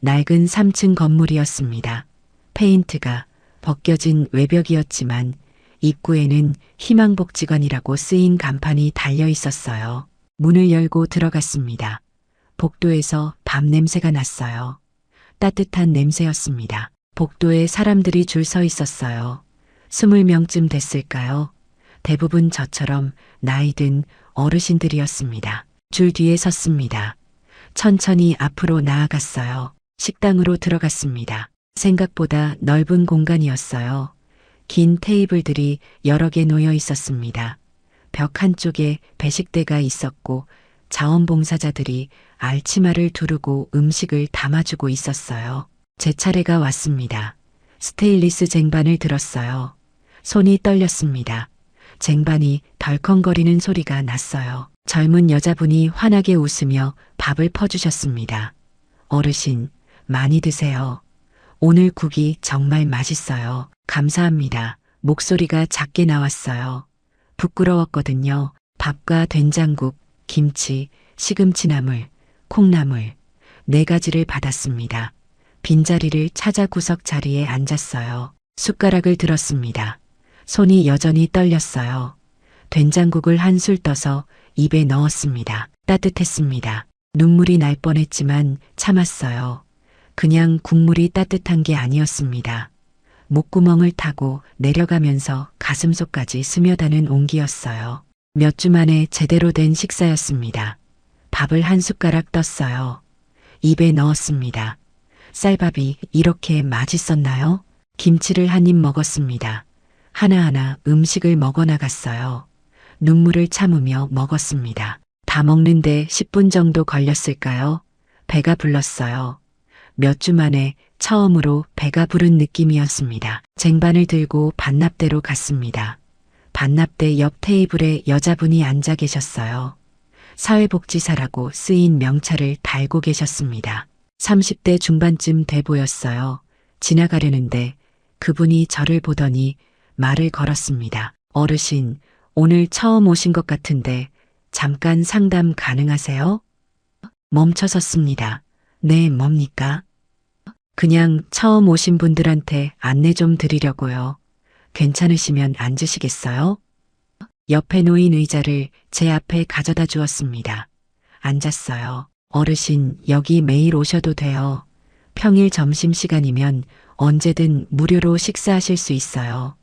낡은 3층 건물이었습니다. 페인트가 벗겨진 외벽이었지만 입구에는 희망복지관이라고 쓰인 간판이 달려 있었어요. 문을 열고 들어갔습니다. 복도에서 밥 냄새가 났어요. 따뜻한 냄새였습니다. 복도에 사람들이 줄 서 있었어요. 20명쯤 됐을까요? 대부분 저처럼 나이 든 어르신들이었습니다. 줄 뒤에 섰습니다. 천천히 앞으로 나아갔어요. 식당으로 들어갔습니다. 생각보다 넓은 공간이었어요. 긴 테이블들이 여러 개 놓여 있었습니다. 벽 한쪽에 배식대가 있었고 자원봉사자들이 알치마를 두르고 음식을 담아주고 있었어요. 제 차례가 왔습니다. 스테인리스 쟁반을 들었어요. 손이 떨렸습니다. 쟁반이 덜컹거리는 소리가 났어요. 젊은 여자분이 환하게 웃으며 밥을 퍼주셨습니다. 어르신, 많이 드세요. 오늘 국이 정말 맛있어요. 감사합니다. 목소리가 작게 나왔어요. 부끄러웠거든요. 밥과 된장국, 김치, 시금치나물, 콩나물, 4가지를 받았습니다. 빈자리를 찾아 구석 자리에 앉았어요. 숟가락을 들었습니다. 손이 여전히 떨렸어요. 된장국을 한 술 떠서 입에 넣었습니다. 따뜻했습니다. 눈물이 날 뻔했지만 참았어요. 그냥 국물이 따뜻한 게 아니었습니다. 목구멍을 타고 내려가면서 가슴속까지 스며드는 온기였어요. 몇 주 만에 제대로 된 식사였습니다. 밥을 한 숟가락 떴어요. 입에 넣었습니다. 쌀밥이 이렇게 맛있었나요? 김치를 한 입 먹었습니다. 하나하나 음식을 먹어나갔어요. 눈물을 참으며 먹었습니다. 다 먹는데 10분 정도 걸렸을까요? 배가 불렀어요. 몇 주 만에 처음으로 배가 부른 느낌이었습니다. 쟁반을 들고 반납대로 갔습니다. 반납대 옆 테이블에 여자분이 앉아 계셨어요. 사회복지사라고 쓰인 명찰을 달고 계셨습니다. 30대 중반쯤 돼 보였어요. 지나가려는데 그분이 저를 보더니 말을 걸었습니다. 어르신, 오늘 처음 오신 것 같은데 잠깐 상담 가능하세요? 멈춰섰습니다. 네, 뭡니까? 그냥 처음 오신 분들한테 안내 좀 드리려고요. 괜찮으시면 앉으시겠어요? 옆에 놓인 의자를 제 앞에 가져다 주었습니다. 앉았어요. 어르신, 여기 매일 오셔도 돼요. 평일 점심시간이면 언제든 무료로 식사하실 수 있어요.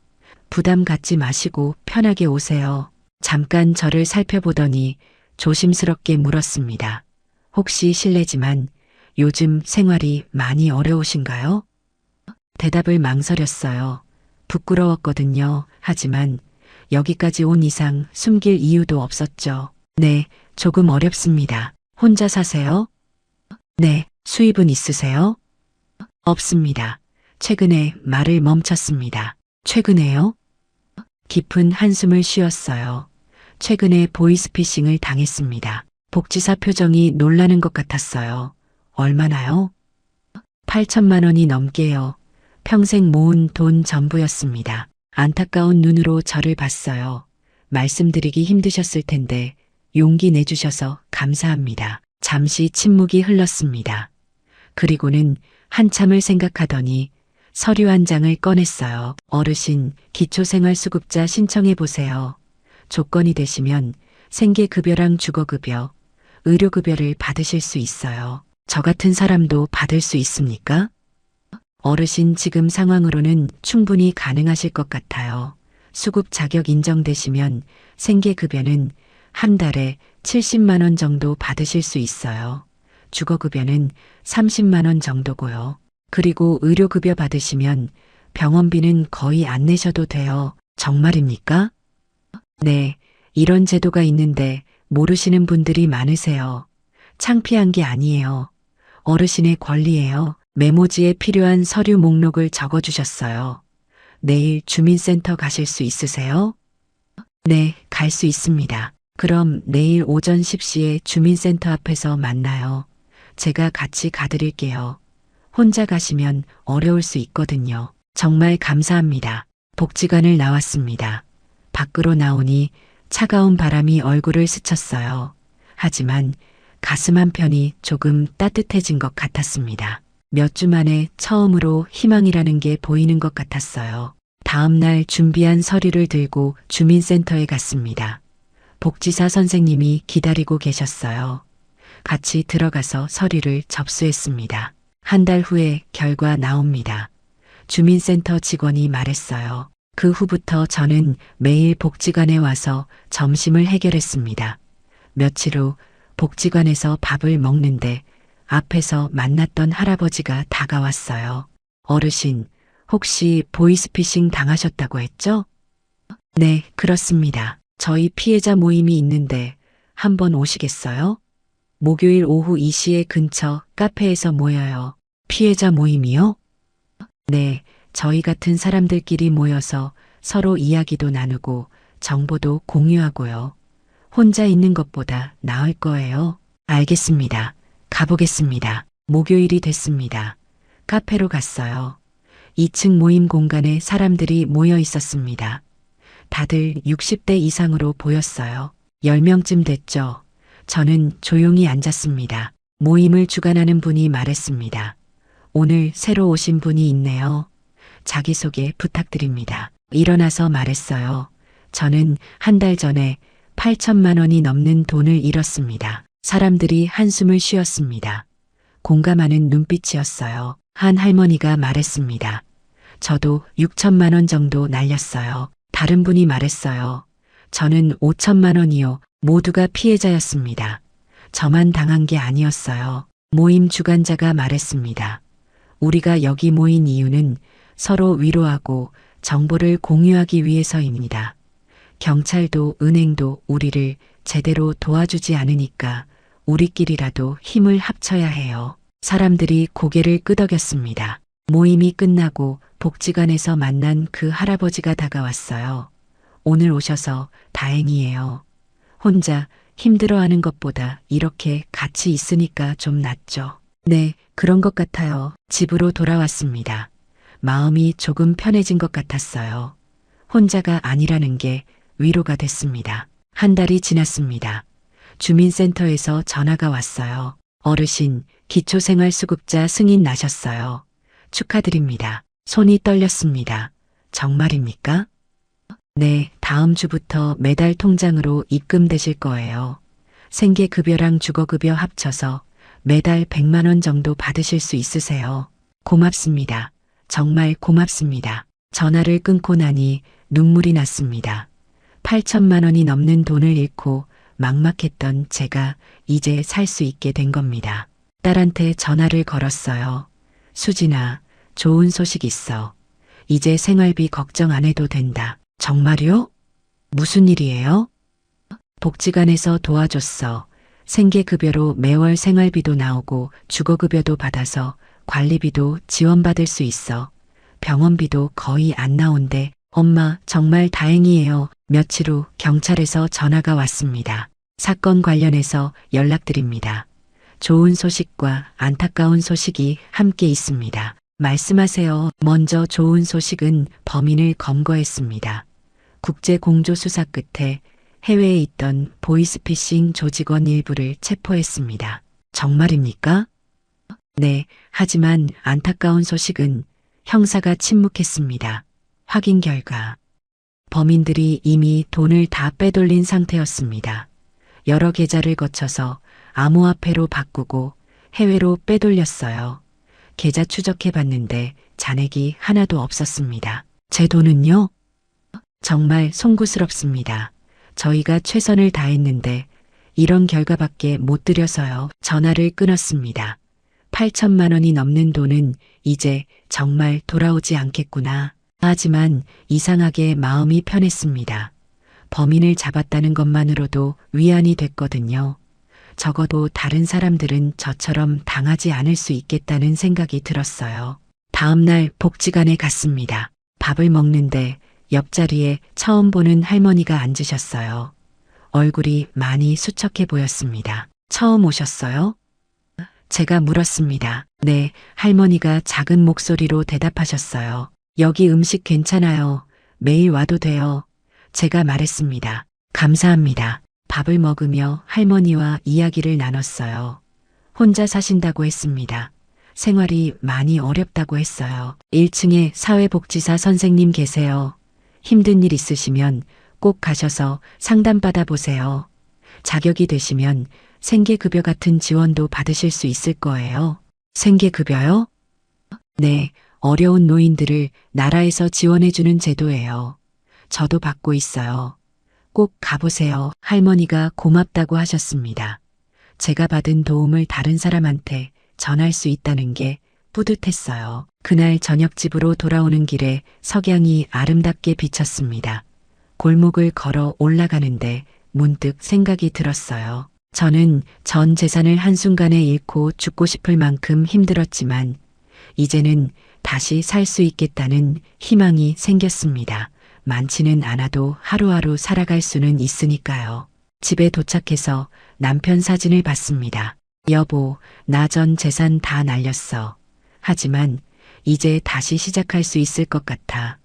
부담 갖지 마시고 편하게 오세요. 잠깐 저를 살펴보더니 조심스럽게 물었습니다. 혹시 실례지만 요즘 생활이 많이 어려우신가요? 대답을 망설였어요. 부끄러웠거든요. 하지만 여기까지 온 이상 숨길 이유도 없었죠. 네, 조금 어렵습니다. 혼자 사세요? 네, 수입은 있으세요? 없습니다. 최근에 말을 멈췄습니다. 최근에요? 깊은 한숨을 쉬었어요. 최근에 보이스피싱을 당했습니다. 복지사 표정이 놀라는 것 같았어요. 얼마나요? 8천만 원이 넘게요. 평생 모은 돈 전부였습니다. 안타까운 눈으로 저를 봤어요. 말씀드리기 힘드셨을 텐데 용기 내주셔서 감사합니다. 잠시 침묵이 흘렀습니다. 그리고는 한참을 생각하더니 서류 한 장을 꺼냈어요. 어르신, 기초생활수급자 신청해보세요. 조건이 되시면 생계급여랑 주거급여, 의료급여를 받으실 수 있어요. 저 같은 사람도 받을 수 있습니까? 어르신 지금 상황으로는 충분히 가능하실 것 같아요. 수급 자격 인정되시면 생계급여는 한 달에 70만 원 정도 받으실 수 있어요. 주거급여는 30만 원 정도고요. 그리고 의료급여 받으시면 병원비는 거의 안 내셔도 돼요. 정말입니까? 네, 이런 제도가 있는데 모르시는 분들이 많으세요. 창피한 게 아니에요. 어르신의 권리예요. 메모지에 필요한 서류 목록을 적어주셨어요. 내일 주민센터 가실 수 있으세요? 네, 갈 수 있습니다. 그럼 내일 오전 10시에 주민센터 앞에서 만나요. 제가 같이 가드릴게요. 혼자 가시면 어려울 수 있거든요. 정말 감사합니다. 복지관을 나왔습니다. 밖으로 나오니 차가운 바람이 얼굴을 스쳤어요. 하지만 가슴 한편이 조금 따뜻해진 것 같았습니다. 몇 주 만에 처음으로 희망이라는 게 보이는 것 같았어요. 다음 날 준비한 서류를 들고 주민센터에 갔습니다. 복지사 선생님이 기다리고 계셨어요. 같이 들어가서 서류를 접수했습니다. 한 달 후에 결과 나옵니다. 주민센터 직원이 말했어요. 그 후부터 저는 매일 복지관에 와서 점심을 해결했습니다. 며칠 후 복지관에서 밥을 먹는데 앞에서 만났던 할아버지가 다가왔어요. 어르신, 혹시 보이스피싱 당하셨다고 했죠? 네, 그렇습니다. 저희 피해자 모임이 있는데 한번 오시겠어요? 목요일 오후 2시에 근처 카페에서 모여요. 피해자 모임이요? 네, 저희 같은 사람들끼리 모여서 서로 이야기도 나누고 정보도 공유하고요. 혼자 있는 것보다 나을 거예요. 알겠습니다. 가보겠습니다. 목요일이 됐습니다. 카페로 갔어요. 2층 모임 공간에 사람들이 모여 있었습니다. 다들 60대 이상으로 보였어요. 10명쯤 됐죠. 저는 조용히 앉았습니다. 모임을 주관하는 분이 말했습니다. 오늘 새로 오신 분이 있네요. 자기소개 부탁드립니다. 일어나서 말했어요. 저는 한 달 전에 8천만 원이 넘는 돈을 잃었습니다. 사람들이 한숨을 쉬었습니다. 공감하는 눈빛이었어요. 한 할머니가 말했습니다. 저도 6천만 원 정도 날렸어요. 다른 분이 말했어요. 저는 5천만 원이요. 모두가 피해자였습니다. 저만 당한 게 아니었어요. 모임 주관자가 말했습니다. 우리가 여기 모인 이유는 서로 위로하고 정보를 공유하기 위해서입니다. 경찰도 은행도 우리를 제대로 도와주지 않으니까 우리끼리라도 힘을 합쳐야 해요. 사람들이 고개를 끄덕였습니다. 모임이 끝나고 복지관에서 만난 그 할아버지가 다가왔어요. 오늘 오셔서 다행이에요. 혼자 힘들어하는 것보다 이렇게 같이 있으니까 좀 낫죠. 네, 그런 것 같아요. 집으로 돌아왔습니다. 마음이 조금 편해진 것 같았어요. 혼자가 아니라는 게 위로가 됐습니다. 한 달이 지났습니다. 주민센터에서 전화가 왔어요. 어르신, 기초생활수급자 승인 나셨어요. 축하드립니다. 손이 떨렸습니다. 정말입니까? 네, 다음 주부터 매달 통장으로 입금되실 거예요. 생계급여랑 주거급여 합쳐서 매달 100만 원 정도 받으실 수 있으세요. 고맙습니다. 정말 고맙습니다. 전화를 끊고 나니 눈물이 났습니다. 8천만 원이 넘는 돈을 잃고 막막했던 제가 이제 살 수 있게 된 겁니다. 딸한테 전화를 걸었어요. 수진아, 좋은 소식 있어. 이제 생활비 걱정 안 해도 된다. 정말요? 무슨 일이에요? 복지관에서 도와줬어. 생계급여로 매월 생활비도 나오고 주거급여도 받아서 관리비도 지원받을 수 있어. 병원비도 거의 안 나온대. 엄마, 정말 다행이에요. 며칠 후 경찰에서 전화가 왔습니다. 사건 관련해서 연락드립니다. 좋은 소식과 안타까운 소식이 함께 있습니다. 말씀하세요. 먼저 좋은 소식은 범인을 검거했습니다. 국제공조수사 끝에 해외에 있던 보이스피싱 조직원 일부를 체포했습니다. 정말입니까? 네, 하지만 안타까운 소식은 형사가 침묵했습니다. 확인 결과 범인들이 이미 돈을 다 빼돌린 상태였습니다. 여러 계좌를 거쳐서 암호화폐로 바꾸고 해외로 빼돌렸어요. 계좌 추적해 봤는데 잔액이 하나도 없었습니다. 제 돈은요? 정말 송구스럽습니다. 저희가 최선을 다했는데 이런 결과밖에 못 드려서요. 전화를 끊었습니다. 8천만 원이 넘는 돈은 이제 정말 돌아오지 않겠구나. 하지만 이상하게 마음이 편했습니다. 범인을 잡았다는 것만으로도 위안이 됐거든요. 적어도 다른 사람들은 저처럼 당하지 않을 수 있겠다는 생각이 들었어요. 다음 날 복지관에 갔습니다. 밥을 먹는데 옆자리에 처음 보는 할머니가 앉으셨어요. 얼굴이 많이 수척해 보였습니다. 처음 오셨어요? 제가 물었습니다. 네, 할머니가 작은 목소리로 대답하셨어요. 여기 음식 괜찮아요. 매일 와도 돼요. 제가 말했습니다. 감사합니다. 밥을 먹으며 할머니와 이야기를 나눴어요. 혼자 사신다고 했습니다. 생활이 많이 어렵다고 했어요. 1층에 사회복지사 선생님 계세요. 힘든 일 있으시면 꼭 가셔서 상담받아 보세요. 자격이 되시면 생계급여 같은 지원도 받으실 수 있을 거예요. 생계급여요? 네, 어려운 노인들을 나라에서 지원해주는 제도예요. 저도 받고 있어요. 꼭 가보세요. 할머니가 고맙다고 하셨습니다. 제가 받은 도움을 다른 사람한테 전할 수 있다는 게 뿌듯했어요. 그날 저녁 집으로 돌아오는 길에 석양이 아름답게 비쳤습니다. 골목을 걸어 올라가는데 문득 생각이 들었어요. 저는 전 재산을 한순간에 잃고 죽고 싶을 만큼 힘들었지만 이제는 다시 살 수 있겠다는 희망이 생겼습니다. 많지는 않아도 하루하루 살아갈 수는 있으니까요. 집에 도착해서 남편 사진을 봤습니다. 여보, 나 전 재산 다 날렸어. 하지만 이제 다시 시작할 수 있을 것 같아.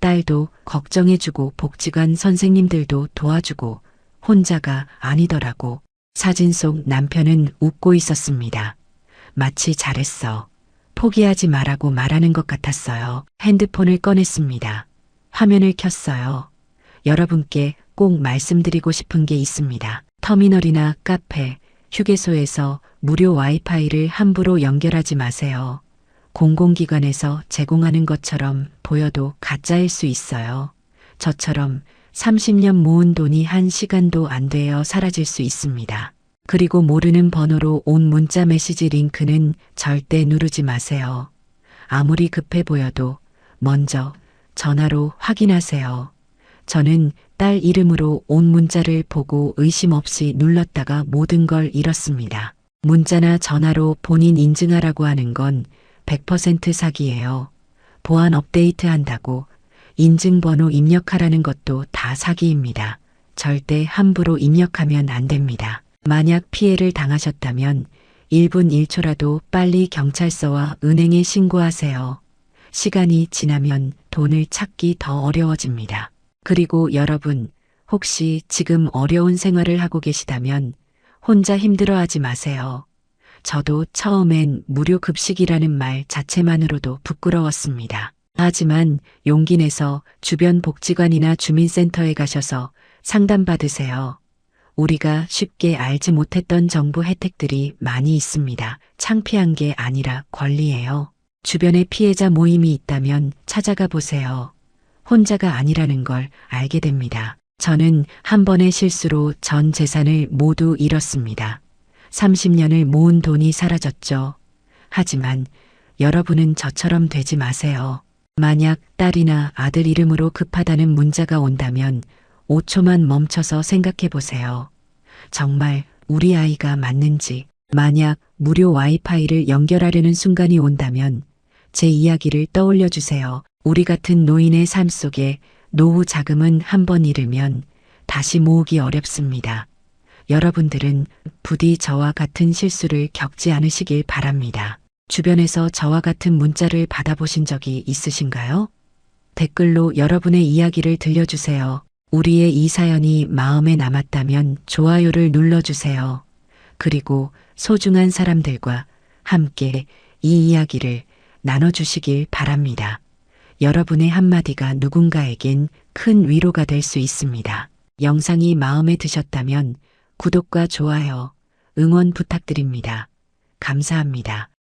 딸도 걱정해주고 복지관 선생님들도 도와주고 혼자가 아니더라고. 사진 속 남편은 웃고 있었습니다. 마치 잘했어. 포기하지 말라고 말하는 것 같았어요. 핸드폰을 꺼냈습니다. 화면을 켰어요. 여러분께 꼭 말씀드리고 싶은 게 있습니다. 터미널이나 카페, 휴게소에서 무료 와이파이를 함부로 연결하지 마세요. 공공기관에서 제공하는 것처럼 보여도 가짜일 수 있어요. 저처럼 30년 모은 돈이 한 시간도 안 되어 사라질 수 있습니다. 그리고 모르는 번호로 온 문자 메시지 링크는 절대 누르지 마세요. 아무리 급해 보여도 먼저 전화로 확인하세요. 저는 딸 이름으로 온 문자를 보고 의심 없이 눌렀다가 모든 걸 잃었습니다. 문자나 전화로 본인 인증하라고 하는 건 100% 사기예요. 보안 업데이트 한다고 인증번호 입력하라는 것도 다 사기입니다. 절대 함부로 입력하면 안 됩니다. 만약 피해를 당하셨다면 1분 1초라도 빨리 경찰서와 은행에 신고하세요. 시간이 지나면 돈을 찾기 더 어려워집니다. 그리고 여러분, 혹시 지금 어려운 생활을 하고 계시다면 혼자 힘들어하지 마세요. 저도 처음엔 무료 급식이라는 말 자체만으로도 부끄러웠습니다. 하지만 용기 내서 주변 복지관이나 주민센터에 가셔서 상담받으세요. 우리가 쉽게 알지 못했던 정부 혜택들이 많이 있습니다. 창피한 게 아니라 권리예요. 주변에 피해자 모임이 있다면 찾아가 보세요. 혼자가 아니라는 걸 알게 됩니다. 저는 한 번의 실수로 전 재산을 모두 잃었습니다. 30년을 모은 돈이 사라졌죠. 하지만 여러분은 저처럼 되지 마세요. 만약 딸이나 아들 이름으로 급하다는 문자가 온다면 5초만 멈춰서 생각해 보세요. 정말 우리 아이가 맞는지. 만약 무료 와이파이를 연결하려는 순간이 온다면 제 이야기를 떠올려 주세요. 우리 같은 노인의 삶 속에 노후 자금은 한 번 잃으면 다시 모으기 어렵습니다. 여러분들은 부디 저와 같은 실수를 겪지 않으시길 바랍니다. 주변에서 저와 같은 문자를 받아보신 적이 있으신가요? 댓글로 여러분의 이야기를 들려주세요. 우리의 이 사연이 마음에 남았다면 좋아요를 눌러주세요. 그리고 소중한 사람들과 함께 이 이야기를 나눠주시길 바랍니다. 여러분의 한마디가 누군가에겐 큰 위로가 될 수 있습니다. 영상이 마음에 드셨다면 구독과 좋아요, 응원 부탁드립니다. 감사합니다.